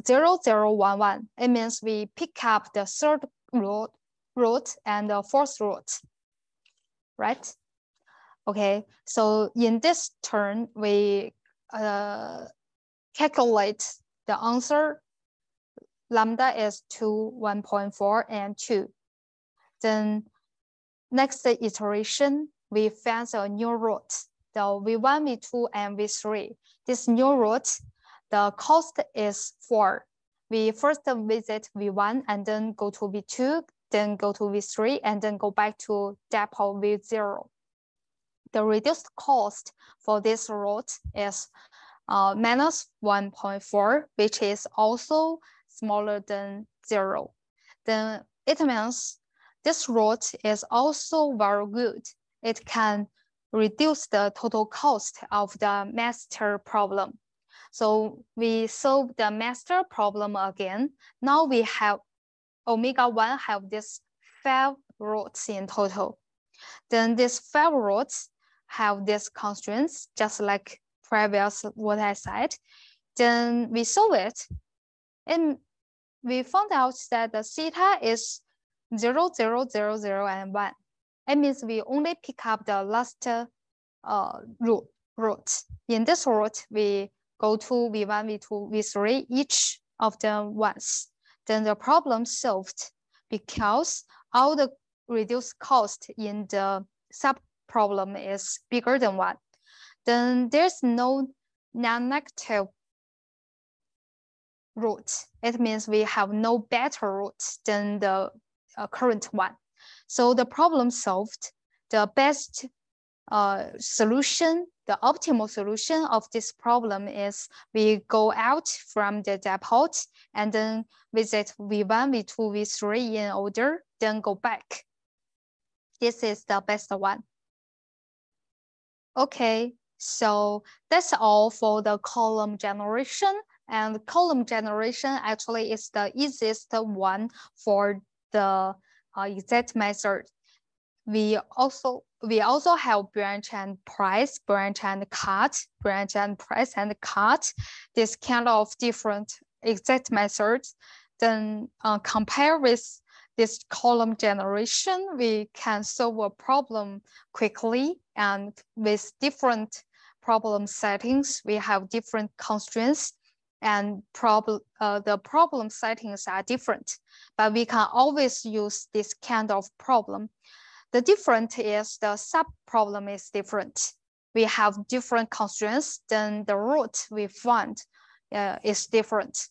0, 0, 1, 1. It means we pick up the third route and the fourth route, right? Okay, so in this turn, we calculate the answer. Lambda is 2, 1.4, and 2. Then next iteration, we find a new route, the V1, V2, and V3. This new route, the cost is 4. We first visit V1 and then go to V2, then go to V3, and then go back to depot V0. The reduced cost for this route is minus 1.4, which is also smaller than 0. Then it means this root is also very good. It can reduce the total cost of the master problem. So we solve the master problem again. Now we have omega 1 have this 5 roots in total. Then these 5 roots have these constraints, just like previous what I said. Then we solve it, and we found out that the theta is 0, 0, 0, 0, and 1. It means we only pick up the last root. In this root, we go to V1, V2, V3, each of them once. Then the problem solved because all the reduced cost in the sub-problem is bigger than 1. Then there's no non-negative root. It means we have no better root than the current one. So the problem solved. The best solution, the optimal solution of this problem is we go out from the depot and then visit V1, V2, V3 in order, then go back. This is the best one. Okay, so that's all for the column generation. And column generation actually is the easiest one for the exact method. We also have branch and price, branch and cut, branch and price and cut, this kind of different exact methods. Then compare with this column generation, we can solve a problem quickly, and with different problem settings, we have different constraints, and the problem settings are different, but we can always use this kind of problem. The difference is the sub-problem is different. We have different constraints, then the root we find is different.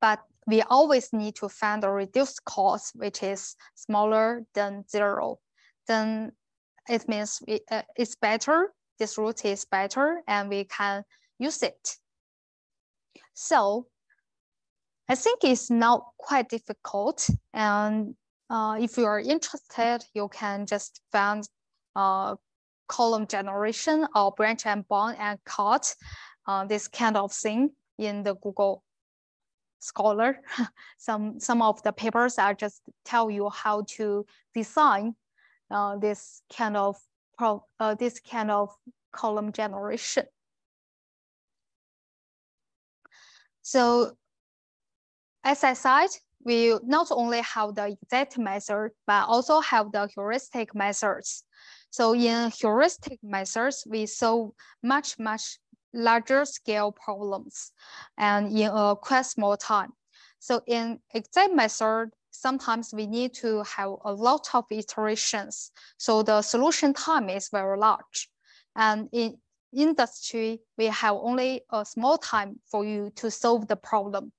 But we always need to find a reduced cost, which is smaller than 0. Then it means it's better, this root is better, and we can use it. So I think it's not quite difficult, and if you are interested, you can just find column generation or branch and bond and cut, this kind of thing in the Google Scholar. Some of the papers are just tell you how to design this kind of column generation. So as I said, we not only have the exact method, but also have the heuristic methods. So in heuristic methods, we solve much larger scale problems and in a quite small time. So in exact method, sometimes we need to have a lot of iterations. So the solution time is very large. And in industry, we have only a small time for you to solve the problem.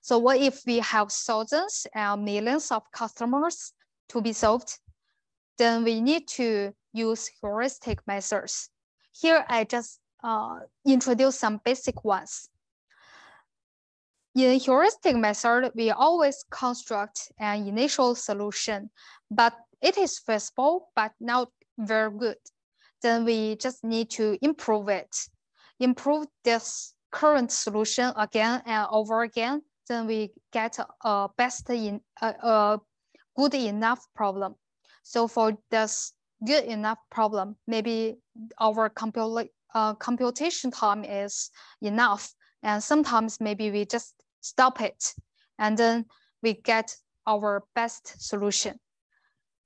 So what if we have thousands and millions of customers to be solved? Then we need to use heuristic methods. Here I just introduce some basic ones. In heuristic method, we always construct an initial solution, but it is feasible, but not very good. Then we just need to improve it. Improve this current solution again and over again, then we get a good enough problem. So for this good enough problem, maybe our computation time is enough, and sometimes maybe we just stop it, and then we get our best solution.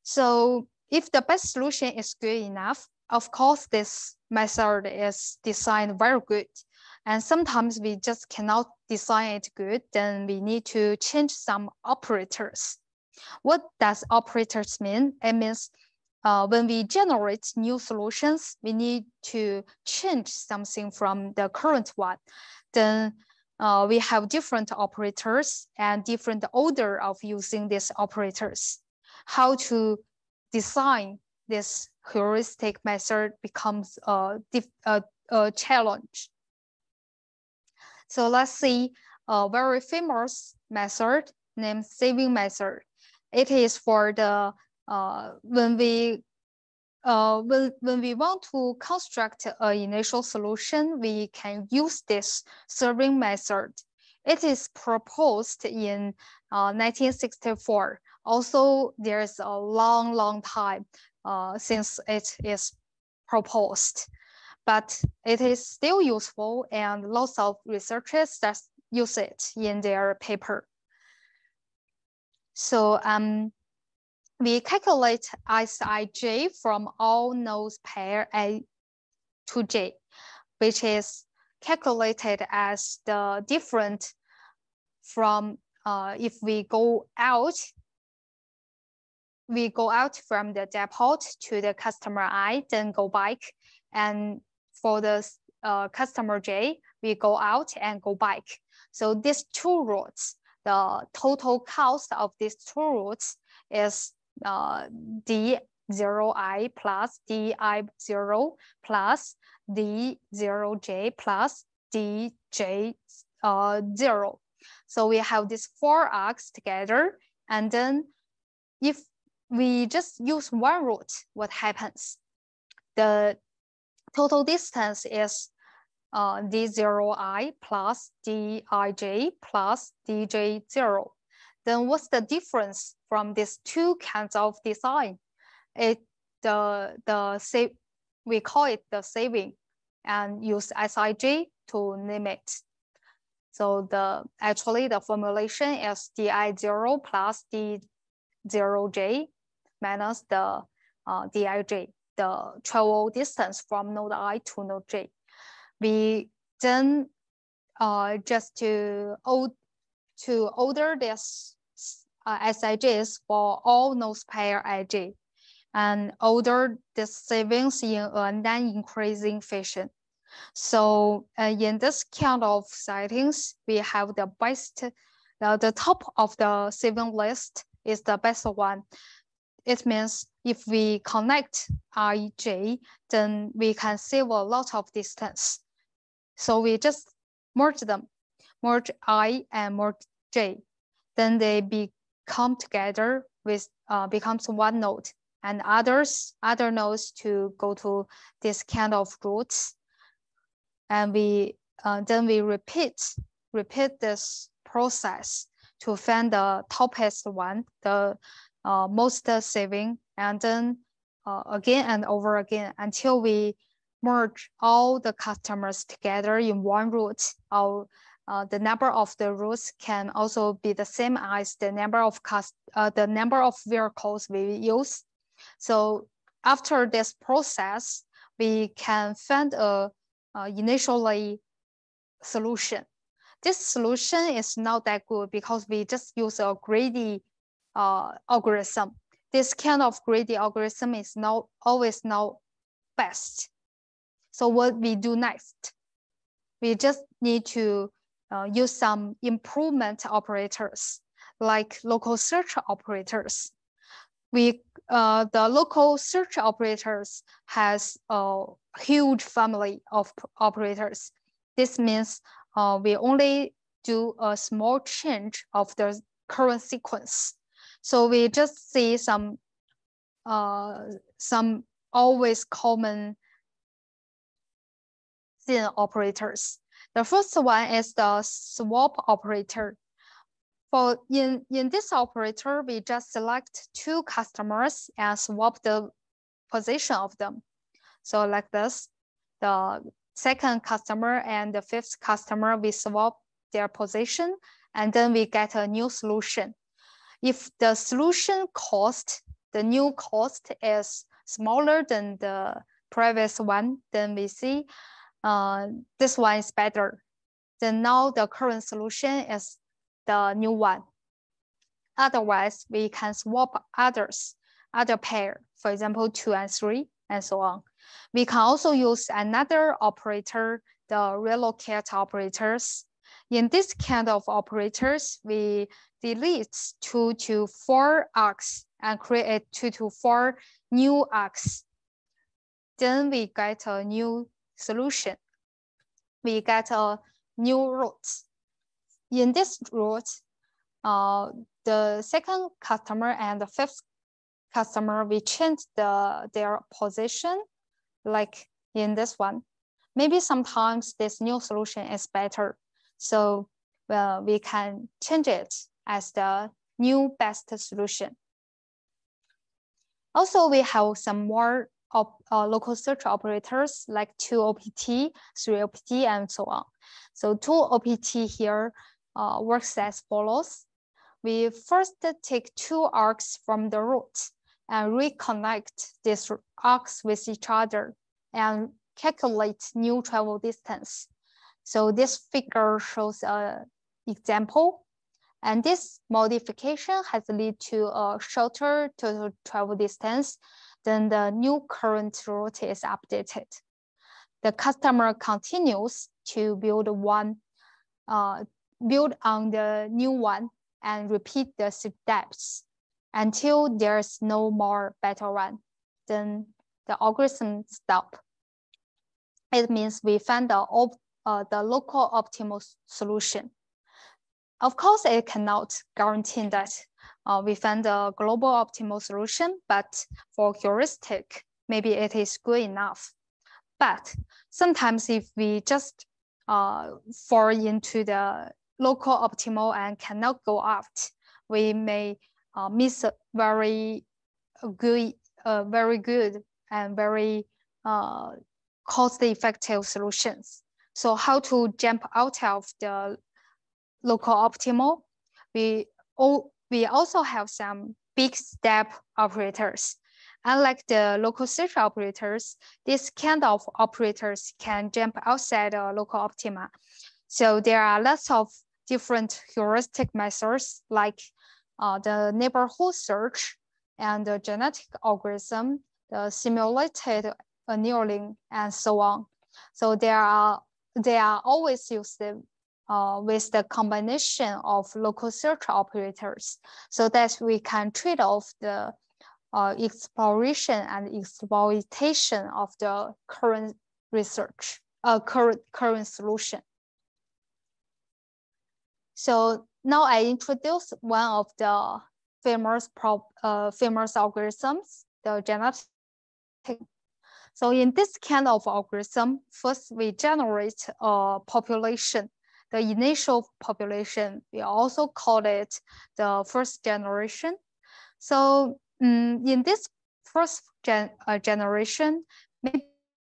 So if the best solution is good enough, of course this method is designed very good, and sometimes we just cannot design it good, then we need to change some operators. What does operators mean? It means when we generate new solutions, we need to change something from the current one. Then we have different operators and different order of using these operators. How to design this heuristic method becomes a challenge. So let's see a very famous method named saving method. It is for the when we want to construct an initial solution, we can use this saving method. It is proposed in 1964. Also, there's a long time since it is proposed, but it is still useful, and lots of researchers that use it in their paper. So we calculate Sij from all nodes pair A to J, which is calculated as the difference from if we go out from the depot to the customer I, then go back, and for the customer J, we go out and go back. So these two routes, the total cost of these two routes is D0I plus DI0 plus D0J plus DJ0. So we have these four arcs together, and then if we just use one route, what happens? The total distance is D0I plus Dij plus Dj0. Then what's the difference from these two kinds of design? We call it the saving, and use Sij to name it. So actually the formulation is Di0 plus D0J minus the Dij, the travel distance from node I to node J. We then just to order this Sijs for all nodes pair Ij, and order the savings in a non-increasing fashion. So in this kind of settings, we have the best, the top of the saving list is the best one. It means if we connect Ij, then we can save a lot of distance. So we just merge them, merge I and merge J. Then they become together with becomes one node, and other nodes to go to this kind of routes. And we then we repeat this process to find the topest one, the most saving, and then again and over again until we merge all the customers together in one route. The number of the routes can also be the same as the number of vehicles we use. So after this process, we can find a initially solution. This solution is not that good because we just use a greedy algorithm. This kind of greedy algorithm is not always best. So what we do next? We just need to use some improvement operators like local search operators. The local search operators has a huge family of operators. This means we only do a small change of the current sequence. So we just see some always common thin operators. The first one is the swap operator. For in this operator, we just select two customers and swap the position of them. So like this, the second customer and the fifth customer, we swap their position, and then we get a new solution. If the solution cost, the new cost is smaller than the previous one, then we see this one is better. Then now the current solution is the new one. Otherwise, we can swap other pair, for example, 2 and 3, and so on. We can also use another operator, the relocate operators. In this kind of operators, we delete 2 to 4 arcs and create 2 to 4 new arcs. Then we get a new solution. We get a new routes. In this route, the second customer and the fifth customer, we change their position, like in this one. Maybe sometimes this new solution is better. So we can change it as the new best solution. Also, we have some more local search operators like 2OPT, 3OPT, and so on. So 2OPT here works as follows. We first take two arcs from the route and reconnect these arcs with each other and calculate new travel distance. So this figure shows an example. And this modification has led to a shorter total travel distance. Then the new current route is updated. The customer continues to build on the new one and repeat the steps until there's no more better one. Then the algorithm stops. It means we find the local optimal solution. Of course, it cannot guarantee that we find a global optimal solution, but for heuristic, maybe it is good enough. But sometimes if we just fall into the local optimal and cannot go out, we may miss a very good and very cost-effective solutions. So how to jump out of the local optimal? We also have some big step operators. Unlike the local search operators, this kind of operators can jump outside the local optima. So there are lots of different heuristic methods like the neighborhood search and the genetic algorithm, the simulated annealing, and so on. So they are always used with the combination of local search operators, so that we can trade off the exploration and exploitation of the current research, current solution. So now I introduce one of the famous algorithms, the genetic. So in this kind of algorithm, first we generate a population, the initial population. We also call it the first generation. So in this first generation, maybe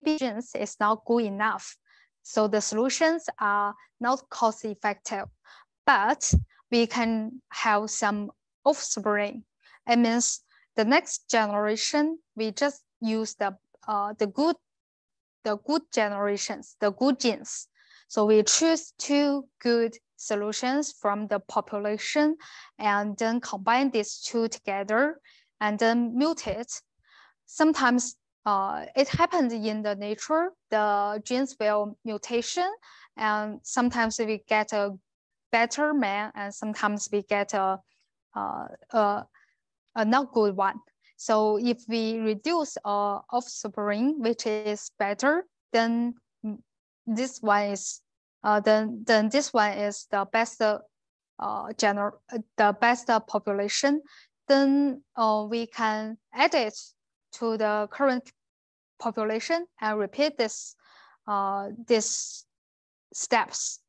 genes is not good enough. So the solutions are not cost effective, but we can have some offspring. It means the next generation, we just use the good generations, the good genes. So we choose two good solutions from the population and then combine these two together and then mutate. Sometimes it happens in the nature, the genes will mutation, and sometimes we get a better man, and sometimes we get a not good one. So if we reduce offspring, which is better, then this one is this one is the best population. Then we can add it to the current population and repeat this steps.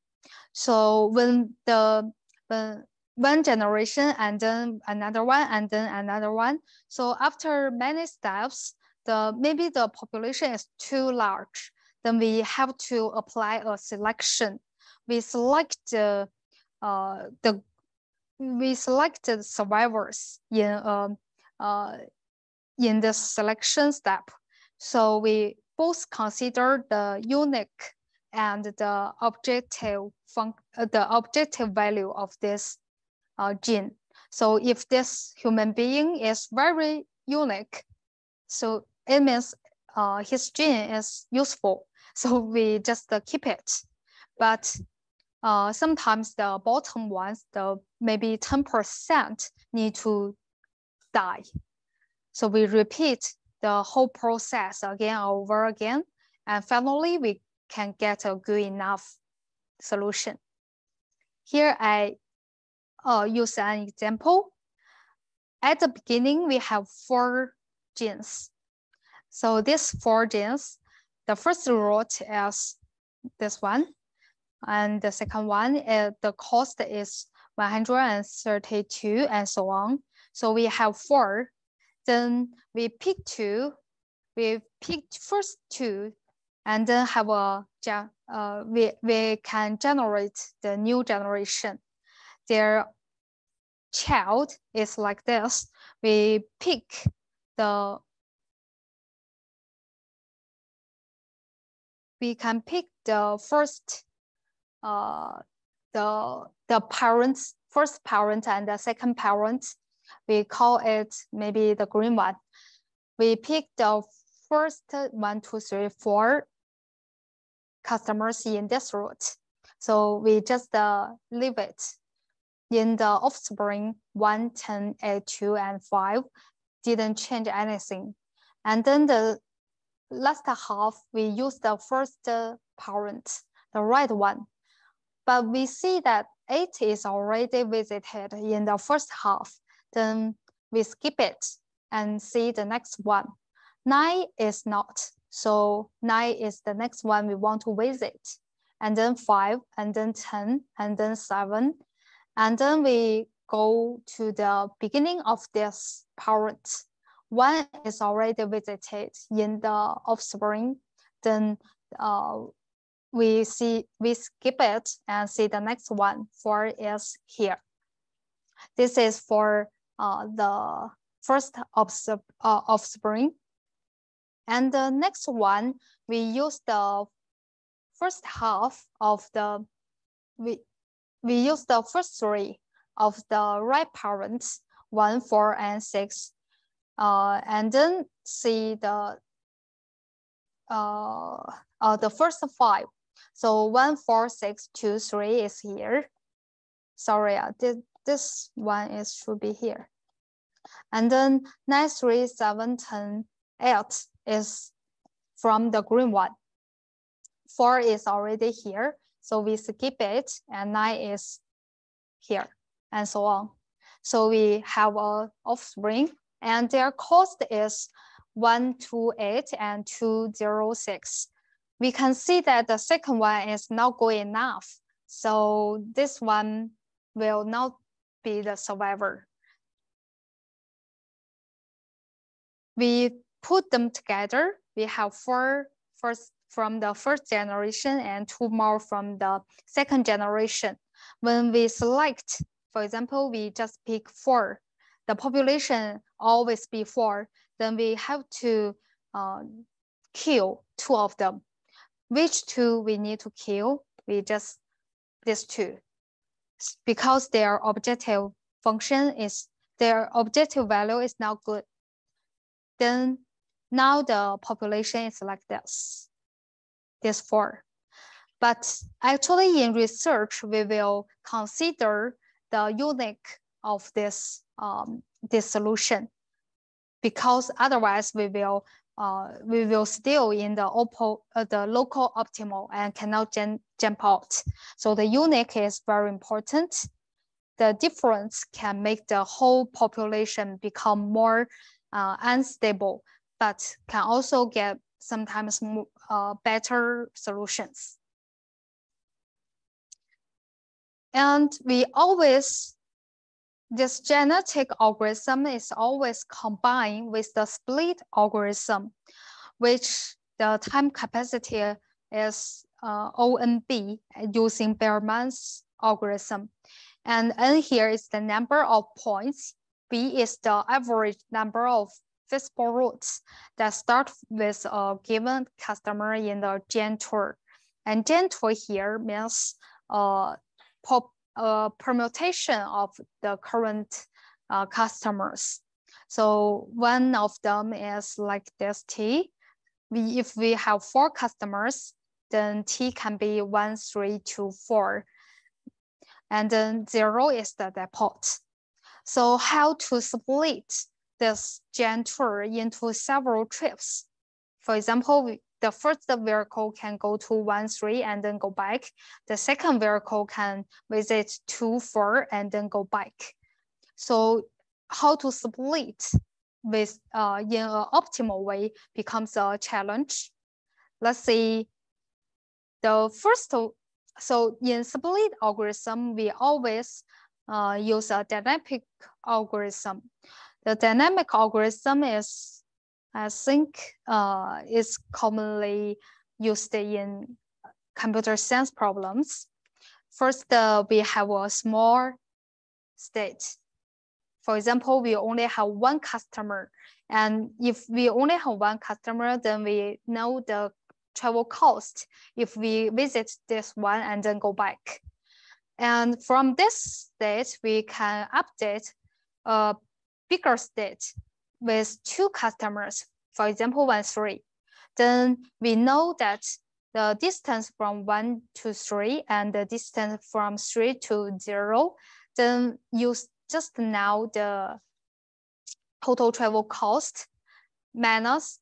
So when one generation and then another one and then another one. So after many steps, maybe the population is too large. Then we have to apply a selection. We select the survivors in the selection step. So we both consider the unique and the objective value of this gene. So if this human being is very unique, so it means his gene is useful. So we just keep it. But sometimes the bottom ones, the maybe 10% need to die. So we repeat the whole process again over again. And finally, we can get a good enough solution. Here I use an example. At the beginning, we have 4 genes. So these 4 genes, the first root is this one. And the second one, the cost is 132 and so on. So we have 4. Then we pick 2. We picked first 2 and then have we can generate the new generation. Their child is like this. We pick the first the parents, first parent and the second parent. We call it maybe the green one. We pick the first 1, 2, 3, 4 customers in this route. So we just leave it in the offspring 1, 10, 8, 2, and 5, didn't change anything. And then the last half, we use the first parent, the right one. But we see that 8 is already visited in the first half. Then we skip it and see the next one. 9 is not. So 9 is the next one we want to visit. And then 5, and then 10, and then 7. And then we go to the beginning of this parent. 1 is already visited in the offspring. Then we skip it and see the next one. 4 is here. This is for the first offspring. And the next one, we use the first half of the, we use the first 3 of the right parents, 1, 4, and 6, and then see the first 5. So 1, 4, 6, 2, 3 is here. Sorry, this one should be here. And then 9, 3, 7, 10, 8 is from the green one. 4 is already here, so we skip it, and 9 is here, and so on. So we have an offspring, and their cost is 128 and 206. We can see that the second one is not good enough, so this one will not be the survivor. We put them together. We have 4 first from the first generation and 2 more from the second generation. When we select, for example, we just pick 4, the population always be 4, then we have to kill 2 of them. Which 2 we need to kill? We just these 2, because their objective function is, their objective value is not good. Then now the population is like this 4. But actually in research, we will consider the unique of this solution, because otherwise we will still in the local optimal and cannot jump out. So the unique is very important. The difference can make the whole population become more unstable, but can also get sometimes better solutions. And this genetic algorithm is always combined with the split algorithm, which the time capacity is ONB using Beerman's algorithm. And N here is the number of points. B is the average number of feasible routes that start with a given customer in the gen tour. And gen tour here means permutation of the current customers. So one of them is like this T. If we have 4 customers, then T can be 1, 3, 2, 4. And then 0 is the depot. So how to split this gen tour into several trips? For example, the first vehicle can go to 1, 3 and then go back. The second vehicle can visit 2, 4 and then go back. So how to split with in an optimal way becomes a challenge. Let's see the first. So in split algorithm, we always use a dynamic algorithm. The dynamic algorithm is, I think, is commonly used in computer science problems. First, we have a small state. For example, we only have one customer. And if we only have one customer, then we know the travel cost if we visit this one and then go back. And from this state, we can update a bigger state with 2 customers, for example, 1, 3. Then we know that the distance from 1 to 3 and the distance from 3 to 0, then use just now the total travel cost minus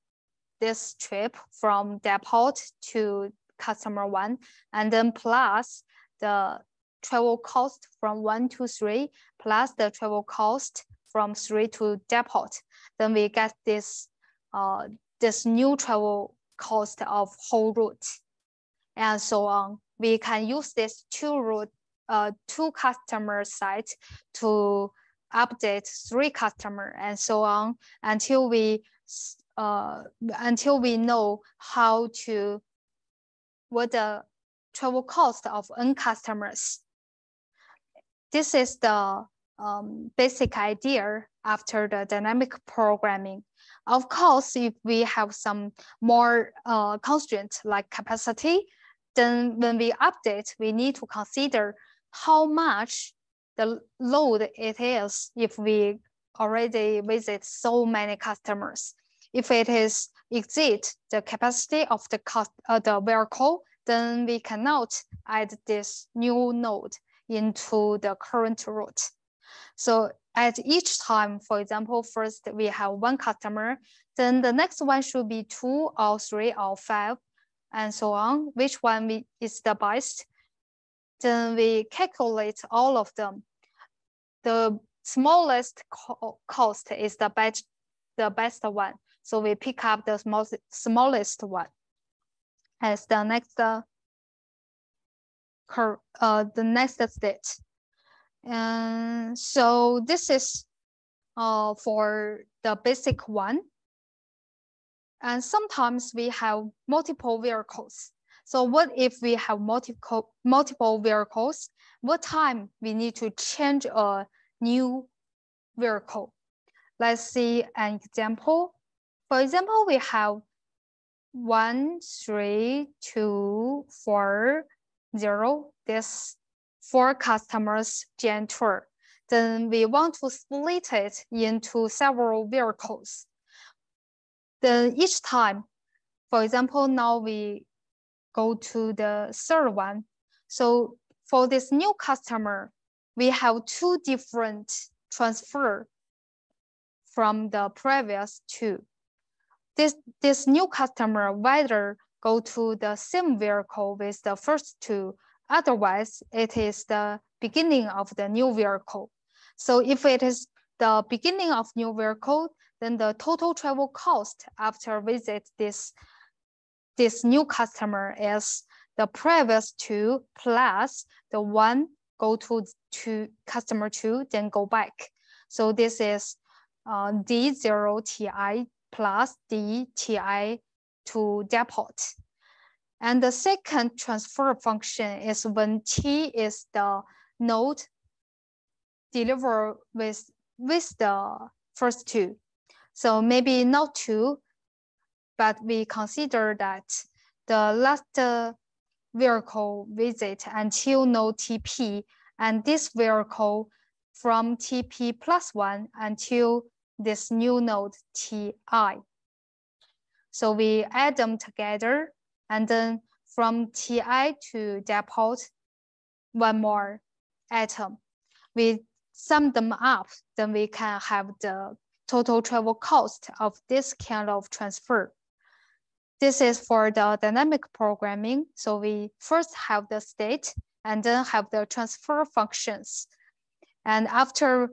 this trip from depot to customer 1, and then plus the travel cost from 1 to 3 plus the travel cost from 3 to depot. Then we get this this new travel cost of whole route, and so on. We can use this 2 customer site to update 3 customer and so on until we know what the travel cost of n customers. This is the basic idea after the dynamic programming. Of course, if we have some more constraints like capacity, then when we update, we need to consider how much the load it is if we already visit so many customers. If it is exceed the capacity of the vehicle, then we cannot add this new node into the current route. So at each time, for example, first we have 1 customer, then the next one should be 2 or 3 or 5, and so on. Which one is the best? Then we calculate all of them. The smallest cost is the best one. So we pick up the smallest one as the next the next state. And so this is for the basic one. And sometimes we have multiple vehicles. So what if we have multiple vehicles? What time we need to change a new vehicle? Let's see an example. For example, we have 1, 3, 2, 4, 0. This 4 customers Gen tour. Then we want to split it into several vehicles. Then each time, for example, now we go to the 3rd one. So for this new customer, we have 2 different transfer from the previous 2. This new customer whether go to the same vehicle with the first 2, otherwise it is the beginning of the new vehicle. So if it is the beginning of new vehicle, then the total travel cost after visit this new customer is the previous 2 plus the 1 go to customer 2, then go back. So this is D0 Ti plus D Ti to depot. And the second transfer function is when T is the node delivered with the first 2. So maybe not 2, but we consider that the last vehicle visit until node TP, and this vehicle from TP plus 1 until this new node TI. So we add them together, and then from TI to depot, 1 more item. We sum them up, then we can have the total travel cost of this kind of transfer. This is for the dynamic programming. So we first have the state and then have the transfer functions. And after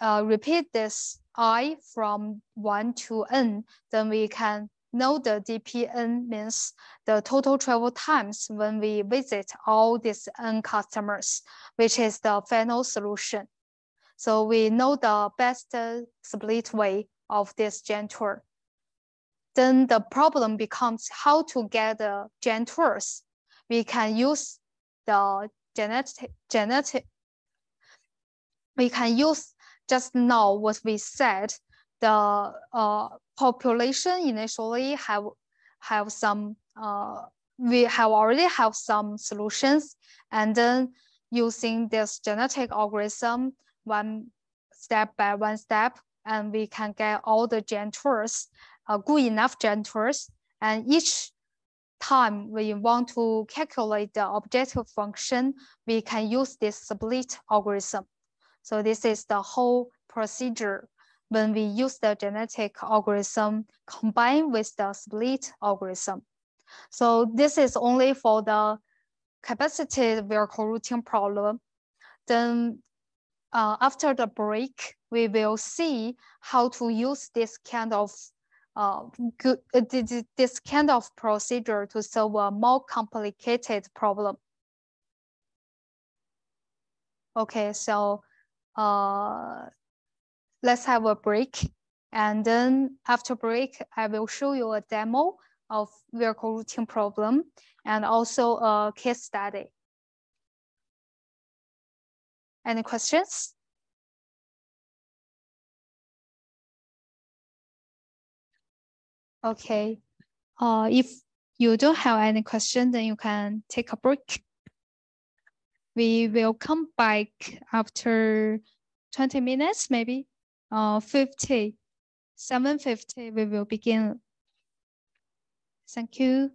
repeat this I from 1 to n, then we can know the DPN means the total travel times when we visit all these n customers, which is the final solution. So we know the best split way of this Gen tour. Then the problem becomes how to get the Gen tours. We can use the genetic. We can use just now what we said. The population initially have some. We have already have some solutions, and then using this genetic algorithm, one step by one step, and we can get all the Gen tours, good enough Gen tours. And each time we want to calculate the objective function, we can use this split algorithm. So this is the whole procedure when we use the genetic algorithm combined with the split algorithm. So this is only for the capacity vehicle routing problem. Then after the break, we will see how to use this kind of procedure to solve a more complicated problem. Okay, so let's have a break. And then after break, I will show you a demo of vehicle routing problem and also a case study. Any questions? Okay, if you don't have any question, then you can take a break. We will come back after 20 minutes, maybe 7:50, we will begin. Thank you.